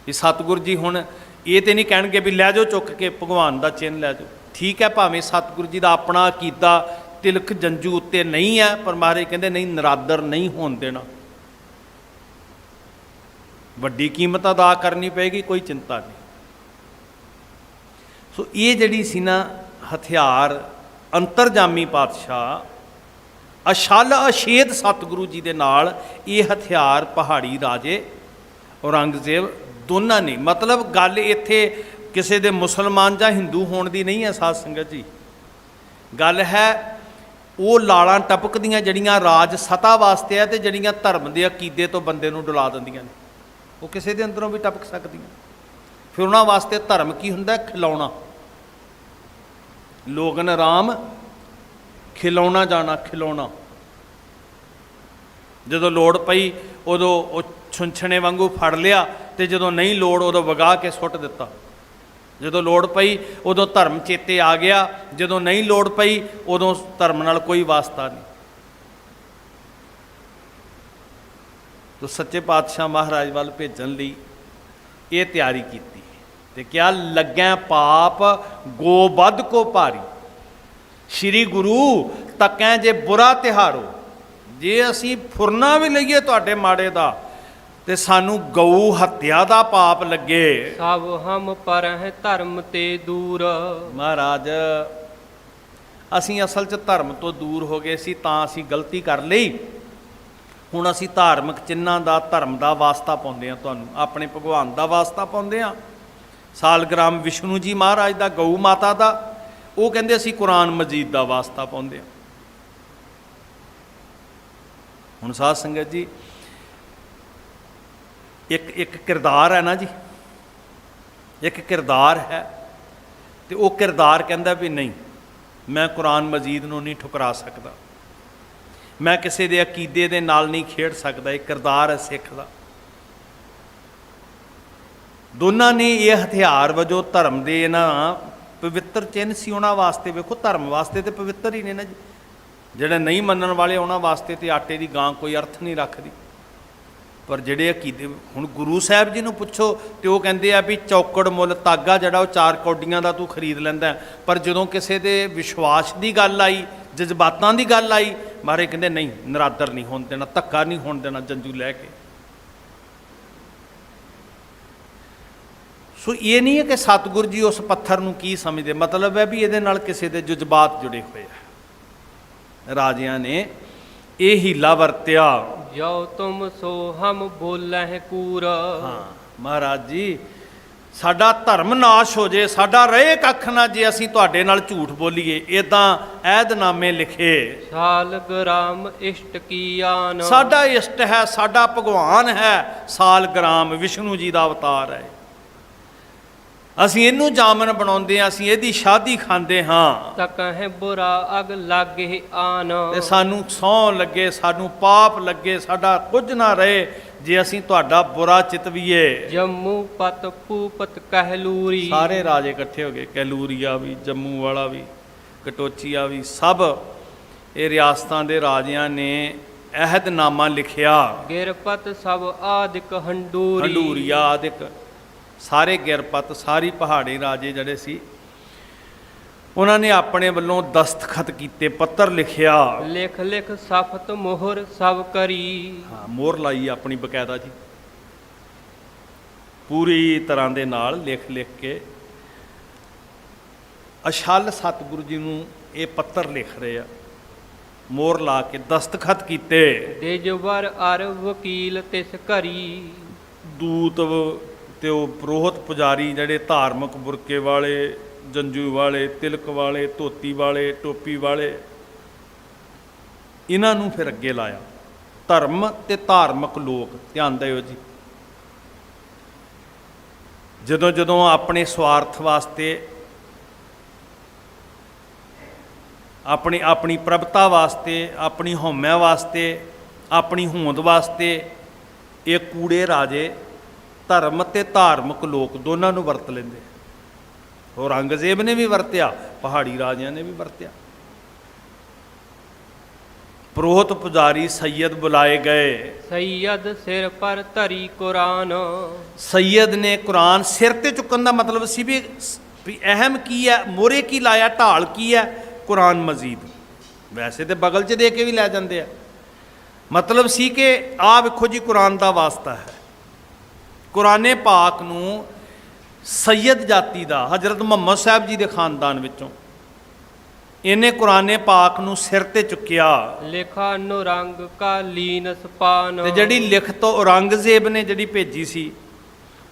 ਵੀ ਸਤਿਗੁਰ ਜੀ ਹੁਣ ਇਹ ਤੇ ਨਹੀਂ ਕਹਿਣਗੇ ਵੀ ਲੈ ਜਾਓ ਚੁੱਕ ਕੇ ਭਗਵਾਨ ਦਾ ਚਿੰਨ੍ਹ ਲੈ ਜਾਓ। ਠੀਕ ਹੈ, ਭਾਵੇਂ ਸਤਿਗੁਰੂ ਜੀ ਦਾ ਆਪਣਾ ਅਕੀਦਾ ਤਿਲਕ ਜੰਜੂ ਉੱਤੇ ਨਹੀਂ ਹੈ, ਪਰ ਮਹਾਰਾਜ ਕਹਿੰਦੇ ਨਹੀਂ, ਨਰਾਦਰ ਨਹੀਂ ਹੋਣ ਦੇਣਾ। ਵੱਡੀ ਕੀਮਤ ਅਦਾ ਕਰਨੀ ਪਏਗੀ, ਕੋਈ ਚਿੰਤਾ ਨਹੀਂ। ਸੋ ਇਹ ਜਿਹੜੀ ਸੀ ਨਾ ਹਥਿਆਰ, ਅੰਤਰਜਾਮੀ ਪਾਤਸ਼ਾਹ ਅਛਲ ਅਛੇਦ ਸਤਿਗੁਰੂ ਜੀ ਦੇ ਨਾਲ ਇਹ ਹਥਿਆਰ ਪਹਾੜੀ ਰਾਜੇ ਔਰੰਗਜ਼ੇਬ ਦੋਨਾਂ ਨੇ, ਮਤਲਬ ਗੱਲ ਇੱਥੇ ਕਿਸੇ ਦੇ ਮੁਸਲਮਾਨ ਜਾਂ ਹਿੰਦੂ ਹੋਣ ਦੀ ਨਹੀਂ ਹੈ ਸਾਧ ਸੰਗਤ ਜੀ। ਗੱਲ ਹੈ ਉਹ ਲਾਲਾਂ ਟਪਕਦੀਆਂ ਜਿਹੜੀਆਂ ਰਾਜ ਸਤਾ ਵਾਸਤੇ ਹੈ, ਤੇ ਜਿਹੜੀਆਂ ਧਰਮ ਦੇ ਅਕੀਦੇ ਤੋਂ ਬੰਦੇ ਨੂੰ ਡੁਲਾ ਦਿੰਦੀਆਂ ਨੇ, ਉਹ ਕਿਸੇ ਦੇ ਅੰਦਰੋਂ ਵੀ ਟਪਕ ਸਕਦੀਆਂ। ਫਿਰ ਉਹਨਾਂ ਵਾਸਤੇ ਧਰਮ ਕੀ ਹੁੰਦਾ? ਖਿਲਾਉਣਾ। ਲੋਗਨ ਰਾਮ ਖਿਲਾਉਣਾ ਜਾਣਾ, ਖਿਲਾਉਣਾ। ਜਦੋਂ ਲੋੜ ਪਈ ਉਦੋਂ ਉਹ ਛੁੰਛਣੇ ਵਾਂਗੂ ਫੜ ਲਿਆ, ਤੇ ਜਦੋਂ ਨਹੀਂ ਲੋੜ ਉਦੋਂ ਵਗਾ ਕੇ ਸੁੱਟ ਦਿੱਤਾ। ਜਦੋਂ ਲੋੜ ਪਈ ਉਦੋਂ ਧਰਮ ਚੇਤੇ ਆ ਗਿਆ, ਜਦੋਂ ਨਹੀਂ ਲੋੜ ਪਈ ਉਦੋਂ ਧਰਮ ਨਾਲ ਕੋਈ ਵਾਸਤਾ ਨਹੀਂ। ਤੋ ਸੱਚੇ ਪਾਤਸ਼ਾਹ ਮਹਾਰਾਜ ਵੱਲ ਭੇਜਣ ਲਈ ਇਹ ਤਿਆਰੀ ਕੀਤੀ ਤੇ ਕਿਹਾ ਲੱਗੈ ਪਾਪ ਗੋਬਧ ਕੋ ਭਾਰੀ, ਸ਼੍ਰੀ ਗੁਰੂ ਤਕੈ ਜੇ ਬੁਰਾ ਤਿਹਾਰੋ। ਜੇ ਅਸੀਂ ਫੁਰਨਾ ਵੀ ਲਈਏ ਤੁਹਾਡੇ ਮਾੜੇ ਦਾ ਤੇ ਸਾਨੂੰ ਗਊ ਹੱਤਿਆ ਦਾ ਪਾਪ ਲੱਗੇ। ਸਭ ਹਮ ਪਰਹਿ ਧਰਮ ਤੇ ਦੂਰ। ਮਹਾਰਾਜ ਅਸੀਂ ਅਸਲ 'ਚ ਧਰਮ ਤੋਂ ਦੂਰ ਹੋ ਗਏ ਸੀ, ਤਾਂ ਅਸੀਂ ਗਲਤੀ ਕਰ ਲਈ। ਹੁਣ ਅਸੀਂ ਧਾਰਮਿਕ ਚਿੰਨ੍ਹਾਂ ਦਾ, ਧਰਮ ਦਾ ਵਾਸਤਾ ਪਾਉਂਦੇ ਹਾਂ, ਤੁਹਾਨੂੰ ਆਪਣੇ ਭਗਵਾਨ ਦਾ ਵਾਸਤਾ ਪਾਉਂਦੇ ਹਾਂ। ਸਾਲਗ੍ਰਾਮ ਵਿਸ਼ਨੂੰ ਜੀ ਮਹਾਰਾਜ ਦਾ, ਗਊ ਮਾਤਾ ਦਾ, ਉਹ ਕਹਿੰਦੇ ਅਸੀਂ ਕੁਰਾਨ ਮਜੀਦ ਦਾ ਵਾਸਤਾ ਪਾਉਂਦੇ ਹਾਂ। ਹੁਣ ਸਾਧ ਸੰਗਤ ਜੀ ਇੱਕ ਕਿਰਦਾਰ ਹੈ ਨਾ ਜੀ, ਇੱਕ ਕਿਰਦਾਰ ਹੈ, ਤੇ ਉਹ ਕਿਰਦਾਰ ਕਹਿੰਦਾ ਵੀ ਨਹੀਂ, ਮੈਂ ਕੁਰਾਨ ਮਜੀਦ ਨੂੰ ਨਹੀਂ ਠੁਕਰਾ ਸਕਦਾ, ਮੈਂ ਕਿਸੇ ਦੇ ਅਕੀਦੇ ਦੇ ਨਾਲ ਨਹੀਂ ਖੇਡ ਸਕਦਾ। ਇਹ ਕਿਰਦਾਰ ਹੈ ਸਿੱਖ ਦਾ। ਦੋਨਾਂ ਨੇ ਇਹ ਹਥਿਆਰ ਵਜੋਂ ਧਰਮ ਦੇ ਇਹਨਾਂ ਪਵਿੱਤਰ ਚਿੰਨ੍ਹ ਸੀ ਉਹਨਾਂ ਵਾਸਤੇ। ਵੇਖੋ ਧਰਮ ਵਾਸਤੇ ਤੇ ਪਵਿੱਤਰ ਹੀ ਨੇ ਨਾ ਜੀ। ਜਿਹੜੇ ਨਹੀਂ ਮੰਨਣ ਵਾਲੇ ਉਹਨਾਂ ਵਾਸਤੇ ਤੇ ਆਟੇ ਦੀ ਗਾਂ ਕੋਈ ਅਰਥ ਨਹੀਂ ਰੱਖਦੀ। ਪਰ ਜਿਹੜੇ ਅਕੀਦੇ, ਹੁਣ ਗੁਰੂ ਸਾਹਿਬ ਜੀ ਨੂੰ ਪੁੱਛੋ ਤੇ ਉਹ ਕਹਿੰਦੇ ਆ ਵੀ ਚੌਕੜ ਮੁੱਲ ਤਾਗਾ ਜਿਹੜਾ ਉਹ 4 ਕੌਡੀਆਂ ਦਾ ਤੂੰ ਖਰੀਦ ਲੈਂਦਾ। ਪਰ ਜਦੋਂ ਕਿਸੇ ਦੇ ਵਿਸ਼ਵਾਸ ਦੀ ਗੱਲ ਆਈ, ਜਜ਼ਬਾਤਾਂ ਦੀ ਗੱਲ ਆਈ, ਮਹਾਰਾਜ ਕਹਿੰਦੇ ਨਹੀਂ, ਨਰਾਦਰ ਨਹੀਂ ਹੋਣ ਦੇਣਾ, ਧੱਕਾ ਨਹੀਂ ਹੋਣ ਦੇਣਾ ਜੰਜੂ ਲੈ ਕੇ। ਸੋ ਇਹ ਨਹੀਂ ਹੈ ਕਿ ਸਤਿਗੁਰੂ ਜੀ ਉਸ ਪੱਥਰ ਨੂੰ ਕੀ ਸਮਝਦੇ, ਮਤਲਬ ਹੈ ਵੀ ਇਹਦੇ ਨਾਲ ਕਿਸੇ ਦੇ ਜਜ਼ਬਾਤ ਜੁੜੇ ਹੋਏ ਆ। ਰਾਜਿਆਂ ਨੇ ਇਹ ਹੀਲਾ ਵਰਤਿਆ। ਜੋ ਤੁਮ ਸੋ ਹਮ ਬੋਲਹਿ ਕੂਰ। ਹਾਂ ਮਹਾਰਾਜ ਜੀ, ਸਾਡਾ ਧਰਮ ਨਾਸ਼ ਹੋ ਜੇ, ਸਾਡਾ ਰਹੇ ਕੱਖ ਨਾ ਜੇ ਅਸੀਂ ਤੁਹਾਡੇ ਨਾਲ ਝੂਠ ਬੋਲੀਏ। ਇੱਦਾਂ ਐਦਨਾਮੇ ਲਿਖੇ। ਸਾਲਗ੍ਰਾਮ ਇਸ਼ਟ ਕੀ ਆਨ। ਸਾਡਾ ਇਸ਼ਟ ਹੈ, ਸਾਡਾ ਭਗਵਾਨ ਹੈ, ਸਾਲਗ੍ਰਾਮ ਵਿਸ਼ਨੂੰ ਜੀ ਦਾ ਅਵਤਾਰ ਹੈ। ਅਸੀਂ ਇਹਨੂੰ ਜਾਮਨ ਬਣਾਉਂਦੇ ਹਾਂ, ਅਸੀਂ ਇਹਦੀ ਸ਼ਾਦੀ ਖਾਂਦੇ ਹਾਂ। ਤਕਹਿ ਬੁਰਾ ਅਗ ਲਾਗੇ ਆਨ। ਤੇ ਸਾਨੂੰ ਸਹੁੰ ਲੱਗੇ, ਸਾਨੂੰ ਪਾਪ ਲੱਗੇ, ਸਾਡਾ ਕੁਝ ਨਾ ਰਹੇ ਜੇ ਅਸੀਂ ਤੁਹਾਡਾ ਬੁਰਾ ਚਿਤਵੀਏ। ਜੰਮੂ ਪਤ ਪੂਪਤ ਕਹਿਲੂਰੀ। ਸਾਰੇ ਰਾਜੇ ਇਕੱਠੇ ਹੋ ਗਏ, ਕਹਿਲੂਰੀਆ ਵੀ, ਜੰਮੂ ਵਾਲਾ ਵੀ, ਕਟੋਚੀਆ ਵੀ, ਸਭ ਇਹ ਰਿਆਸਤਾਂ ਦੇ ਰਾਜਿਆਂ ਨੇ ਅਹਿਦਨਾਮਾ ਲਿਖਿਆ। ਗਿਰਪਤ ਸਭ ਆਦਿਕ ਹੰਡੂਰੀ। ਹੰਡੂਰੀਆ ਆਦਿਕ ਸਾਰੇ ਗਿਰਪਤ, ਸਾਰੀ ਪਹਾੜੀ ਰਾਜੇ ਜਿਹੜੇ ਸੀ, ਉਹਨਾਂ ਨੇ ਆਪਣੇ ਵੱਲੋਂ ਦਸਤਖਤ ਕੀਤੇ, ਪੱਤਰ ਲਿਖਿਆ। ਲਿਖ ਲਿਖ ਸਫਤ ਮੋਹਰ ਸਭ ਕਰੀ। ਹਾਂ, ਮੋਹਰ ਲਾਈ ਆਪਣੀ ਬਕਾਇਦਾ ਜੀ, ਪੂਰੀ ਤਰ੍ਹਾਂ ਦੇ ਨਾਲ ਲਿਖ ਲਿਖ ਕੇ ਅਛਲ ਸਤਿਗੁਰੂ ਜੀ ਨੂੰ ਇਹ ਪੱਤਰ ਲਿਖ ਰਹੇ ਆ, ਮੋਹਰ ਲਾ ਕੇ ਦਸਤਖਤ ਕੀਤੇ। ਦੇਜਵਰ ਅਰ ਵਕੀਲ ਤਿਸ ਘਰੀ। ਦੂਤ ਤੇ ਉਹ ਪੁਰੋਹਿਤ ਪੁਜਾਰੀ ਜਿਹੜੇ ਧਾਰਮਿਕ ਬੁਰਕੇ ਵਾਲੇ, ਜੰਜੂ ਵਾਲੇ, ਤਿਲਕ ਵਾਲੇ, ਧੋਤੀ ਵਾਲੇ, ਟੋਪੀ ਵਾਲੇ, ਇਹਨਾਂ ਨੂੰ ਫਿਰ ਅੱਗੇ ਲਾਇਆ। ਧਰਮ ਤੇ ਧਾਰਮਿਕ ਲੋਕ, ਧਿਆਨ ਦਿਓ ਜੀ। ਜਦੋਂ ਜਦੋਂ ਆਪਣੇ ਸਵਾਰਥ ਵਾਸਤੇ, ਆਪਣੀ ਪ੍ਰਭਤਾ ਵਾਸਤੇ, ਆਪਣੀ ਹਉਮੈ ਵਾਸਤੇ, ਆਪਣੀ ਹੋਂਦ ਵਾਸਤੇ ਇਹ ਕੂੜੇ ਰਾਜੇ ਧਰਮ ਤੇ ਧਾਰਮਿਕ ਲੋਕ ਦੋਨਾਂ ਨੂੰ ਵਰਤ ਲੈਂਦੇ। ਔਰੰਗਜ਼ੇਬ ਨੇ ਵੀ ਵਰਤਿਆ, ਪਹਾੜੀ ਰਾਜਿਆਂ ਨੇ ਵੀ ਵਰਤਿਆ। ਪੁਰੋਹਿਤ ਪੁਜਾਰੀ ਸੈਯਦ ਬੁਲਾਏ ਗਏ। ਸੈਯਦ ਸਿਰ ਪਰ ਧਰੀ ਕੁਰਾਨ। ਸੈਯਦ ਨੇ ਕੁਰਾਨ ਸਿਰ ਤੇ ਚੁੱਕਣ ਦਾ ਮਤਲਬ ਸੀ ਵੀ ਅਹਿਮ ਕੀ ਹੈ, ਮੋਰੇ ਕੀ ਲਾਇਆ, ਢਾਲ ਕੀ ਹੈ, ਕੁਰਾਨ ਮਜੀਦ। ਵੈਸੇ ਤੇ ਬਗਲ 'ਚ ਦੇ ਕੇ ਵੀ ਲੈ ਜਾਂਦੇ ਆ, ਮਤਲਬ ਸੀ ਕਿ ਆਹ ਵੇਖੋ ਜੀ ਕੁਰਾਨ ਦਾ ਵਾਸਤਾ ਹੈ। ਕੁਰਾਨੇ ਪਾਕ ਨੂੰ ਸੈਯਦ ਜਾਤੀ ਦਾ, ਹਜ਼ਰਤ ਮੁਹੰਮਦ ਸਾਹਿਬ ਜੀ ਦੇ ਖਾਨਦਾਨ ਵਿੱਚੋਂ, ਇਹਨੇ ਕੁਰਾਨੇ ਪਾਕ ਨੂੰ ਸਿਰ ਤੇ ਚੁੱਕਿਆ। ਲਿਖਾ ਨੁਰੰਗ ਕਾ ਲੀਨ ਸਪਾਨ। ਤੇ ਜਿਹੜੀ ਲਿਖਤ ਔਰੰਗਜ਼ੇਬ ਨੇ ਜਿਹੜੀ ਭੇਜੀ ਸੀ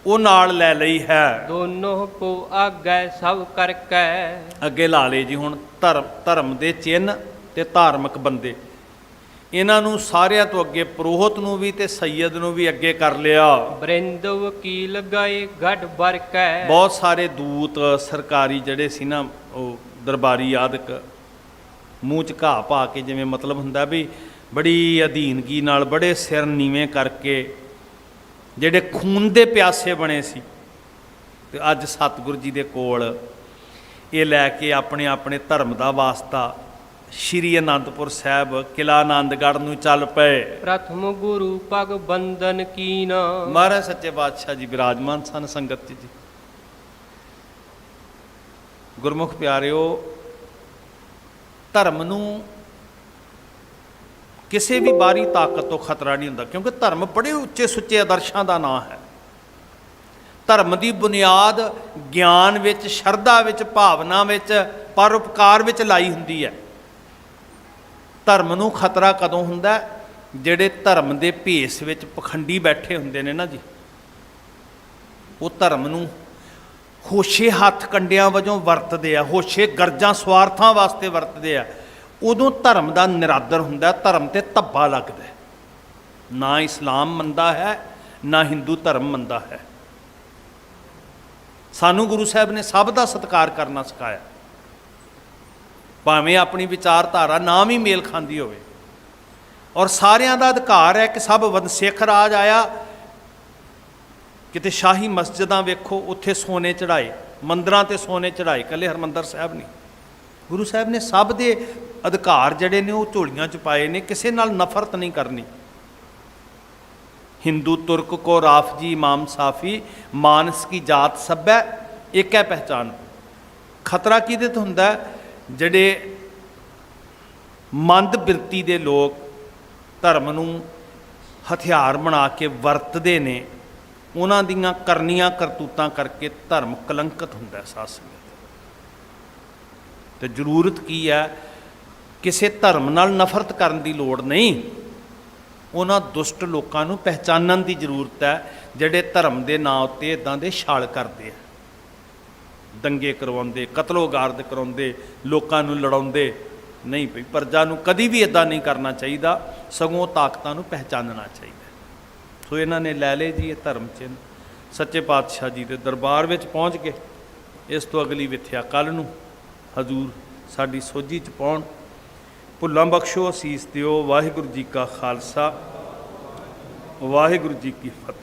ਉਹ ਨਾਲ ਲੈ ਲਈ ਹੈ। ਦੋਨੋਂ ਕੋ ਆਗੈ ਸਭ ਕਰਕੇ। ਅੱਗੇ ਲਾ ਲਏ ਜੀ ਹੁਣ ਧਰਮ ਦੇ ਚਿੰਨ੍ਹ ਤੇ ਧਾਰਮਿਕ ਬੰਦੇ, ਇਹਨਾਂ ਨੂੰ ਸਾਰਿਆਂ ਤੋਂ ਅੱਗੇ ਪੁਰੋਹਿਤ ਨੂੰ ਵੀ ਤੇ ਸੈਯਦ ਨੂੰ ਵੀ ਅੱਗੇ ਕਰ ਲਿਆ। ਬਰਿੰਦ ਵਕੀਲ ਗਏ ਗੱਡ ਬਰਕੈ। ਬਹੁਤ ਸਾਰੇ ਦੂਤ ਸਰਕਾਰੀ ਜਿਹੜੇ ਸੀ ਨਾ, ਉਹ ਦਰਬਾਰੀ ਆਦਿਕ, ਮੂੰਹ 'ਚ ਘਾਹ ਪਾ ਕੇ, ਜਿਵੇਂ ਮਤਲਬ ਹੁੰਦਾ ਵੀ ਬੜੀ ਅਧੀਨਗੀ ਨਾਲ, ਬੜੇ ਸਿਰ ਨੀਵੇਂ ਕਰਕੇ, ਜਿਹੜੇ ਖੂਨ ਦੇ ਪਿਆਸੇ ਬਣੇ ਸੀ, ਤੇ ਅੱਜ ਸਤਿਗੁਰੂ ਜੀ ਦੇ ਕੋਲ ਇਹ ਲੈ ਕੇ ਆਪਣੇ ਆਪਣੇ ਧਰਮ ਦਾ ਵਾਸਤਾ ਸ਼੍ਰੀ ਅਨੰਦਪੁਰ ਸਾਹਿਬ, ਕਿਲ੍ਹਾ ਆਨੰਦਗੜ੍ਹ ਨੂੰ ਚੱਲ ਪਏ। ਪ੍ਰਥਮ ਗੁਰੂ ਪਗ ਬੰਦਨ ਕੀਨ। ਮਹਾਰਾਜ ਸੱਚੇ ਪਾਤਸ਼ਾਹ ਜੀ ਵਿਰਾਜਮਾਨ ਸਨ ਸੰਗਤ 'ਚ ਜੀ। ਗੁਰਮੁਖ ਪਿਆਰਿਓ, ਧਰਮ ਨੂੰ ਕਿਸੇ ਵੀ ਬਾਹਰੀ ਤਾਕਤ ਤੋਂ ਖਤਰਾ ਨਹੀਂ ਹੁੰਦਾ, ਕਿਉਂਕਿ ਧਰਮ ਬੜੇ ਉੱਚੇ ਸੁੱਚੇ ਆਦਰਸ਼ਾਂ ਦਾ ਨਾਂ ਹੈ। ਧਰਮ ਦੀ ਬੁਨਿਆਦ ਗਿਆਨ ਵਿੱਚ, ਸ਼ਰਧਾ ਵਿੱਚ, ਭਾਵਨਾ ਵਿੱਚ, ਪਰਉਪਕਾਰ ਵਿੱਚ ਲਾਈ ਹੁੰਦੀ ਹੈ। ਧਰਮ ਨੂੰ ਖਤਰਾ ਕਦੋਂ ਹੁੰਦਾ? ਜਿਹੜੇ ਧਰਮ ਦੇ ਭੇਸ ਵਿੱਚ ਪਖੰਡੀ ਬੈਠੇ ਹੁੰਦੇ ਨੇ ਨਾ ਜੀ, ਉਹ ਧਰਮ ਨੂੰ ਹੋਸ਼ੇ ਹੱਥ ਕੰਡਿਆਂ ਵਜੋਂ ਵਰਤਦੇ ਆ, ਹੋਸ਼ੇ ਗਰਜਾਂ ਸਵਾਰਥਾਂ ਵਾਸਤੇ ਵਰਤਦੇ ਆ। ਉਦੋਂ ਧਰਮ ਦਾ ਨਿਰਾਦਰ ਹੁੰਦਾ, ਧਰਮ ਤੇ ਧੱਬਾ ਲੱਗਦਾ। ਨਾ ਇਸਲਾਮ ਮੰਨਦਾ ਹੈ, ਨਾ ਹਿੰਦੂ ਧਰਮ ਮੰਨਦਾ ਹੈ। ਸਾਨੂੰ ਗੁਰੂ ਸਾਹਿਬ ਨੇ ਸਭ ਦਾ ਸਤਿਕਾਰ ਕਰਨਾ ਸਿਖਾਇਆ, ਭਾਵੇਂ ਆਪਣੀ ਵਿਚਾਰਧਾਰਾ ਨਾ ਵੀ ਮੇਲ ਖਾਂਦੀ ਹੋਵੇ। ਔਰ ਸਾਰਿਆਂ ਦਾ ਅਧਿਕਾਰ ਹੈ ਕਿ ਸਭ ਸਿੱਖ ਰਾਜ ਆਇਆ, ਕਿਤੇ ਸ਼ਾਹੀ ਮਸਜਿਦਾਂ ਵੇਖੋ, ਉੱਥੇ ਸੋਨੇ ਚੜਾਏ, ਮੰਦਰਾਂ ਤੇ ਸੋਨੇ ਚੜਾਏ, ਇਕੱਲੇ ਹਰਿਮੰਦਰ ਸਾਹਿਬ ਨਹੀਂ। ਗੁਰੂ ਸਾਹਿਬ ਨੇ ਸਭ ਦੇ ਅਧਿਕਾਰ ਜਿਹੜੇ ਨੇ ਉਹ ਝੋਲੀਆਂ 'ਚ ਪਾਏ ਨੇ, ਕਿਸੇ ਨਾਲ ਨਫ਼ਰਤ ਨਹੀਂ ਕਰਨੀ। ਹਿੰਦੂ ਤੁਰਕ ਕੋ ਰਾਫ ਜੀ ਇਮਾਮ ਸਾਫੀ, ਮਾਨਸ ਕੀ ਜਾਤ ਸਭੈ ਇੱਕ ਹੈ ਪਹਿਚਾਨ। ਖਤਰਾ ਕਿਹਦੇ ਤੋਂ ਹੁੰਦਾ? ਜਿਹੜੇ ਮੰਦ ਬਿਰਤੀ ਦੇ ਲੋਕ ਧਰਮ ਨੂੰ ਹਥਿਆਰ ਬਣਾ ਕੇ ਵਰਤਦੇ ਨੇ, ਉਹਨਾਂ ਦੀਆਂ ਕਰਨੀਆਂ ਕਰਤੂਤਾਂ ਕਰਕੇ ਧਰਮ ਕਲੰਕਿਤ ਹੁੰਦਾ ਸਾਧ ਸੰਗਤ। ਤੇ ਜ਼ਰੂਰਤ ਕੀ ਹੈ? ਕਿਸੇ ਧਰਮ ਨਾਲ ਨਫ਼ਰਤ ਕਰਨ ਦੀ ਲੋੜ ਨਹੀਂ, ਉਹਨਾਂ ਦੁਸ਼ਟ ਲੋਕਾਂ ਨੂੰ ਪਹਿਚਾਨਣ ਦੀ ਜ਼ਰੂਰਤ ਹੈ ਜਿਹੜੇ ਧਰਮ ਦੇ ਨਾਂ ਉੱਤੇ ਇੱਦਾਂ ਦੇ ਛਾਲ ਕਰਦੇ ਆ, ਦੰਗੇ ਕਰਵਾਉਂਦੇ, ਕਤਲੋਗਾਰਦ ਕਰਾਉਂਦੇ, ਲੋਕਾਂ ਨੂੰ ਲੜਾਉਂਦੇ। ਨਹੀਂ ਭਈ, ਪ੍ਰਜਾ ਨੂੰ ਕਦੀ ਵੀ ਇੱਦਾਂ ਨਹੀਂ ਕਰਨਾ ਚਾਹੀਦਾ, ਸਗੋਂ ਤਾਕਤਾਂ ਨੂੰ ਪਹਿਚਾਨਣਾ ਚਾਹੀਦਾ। ਸੋ ਇਹਨਾਂ ਨੇ ਲੈ ਲਏ ਜੀ ਇਹ ਧਰਮ ਚਿੰਨ੍ਹ, ਸੱਚੇ ਪਾਤਸ਼ਾਹ ਜੀ ਦੇ ਦਰਬਾਰ ਵਿੱਚ ਪਹੁੰਚ ਗਏ। ਇਸ ਤੋਂ ਅਗਲੀ ਵਿਥਿਆ ਕੱਲ੍ਹ ਨੂੰ ਹਜ਼ੂਰ ਸਾਡੀ ਸੋਝੀ 'ਚ ਪਾਉਣ। ਭੁੱਲਾਂ ਬਖਸ਼ੋ, ਅਸੀਸ ਦਿਓ। ਵਾਹਿਗੁਰੂ ਜੀ ਕਾ ਖਾਲਸਾ, ਵਾਹਿਗੁਰੂ ਜੀ ਕੀ ਫਤਿਹ।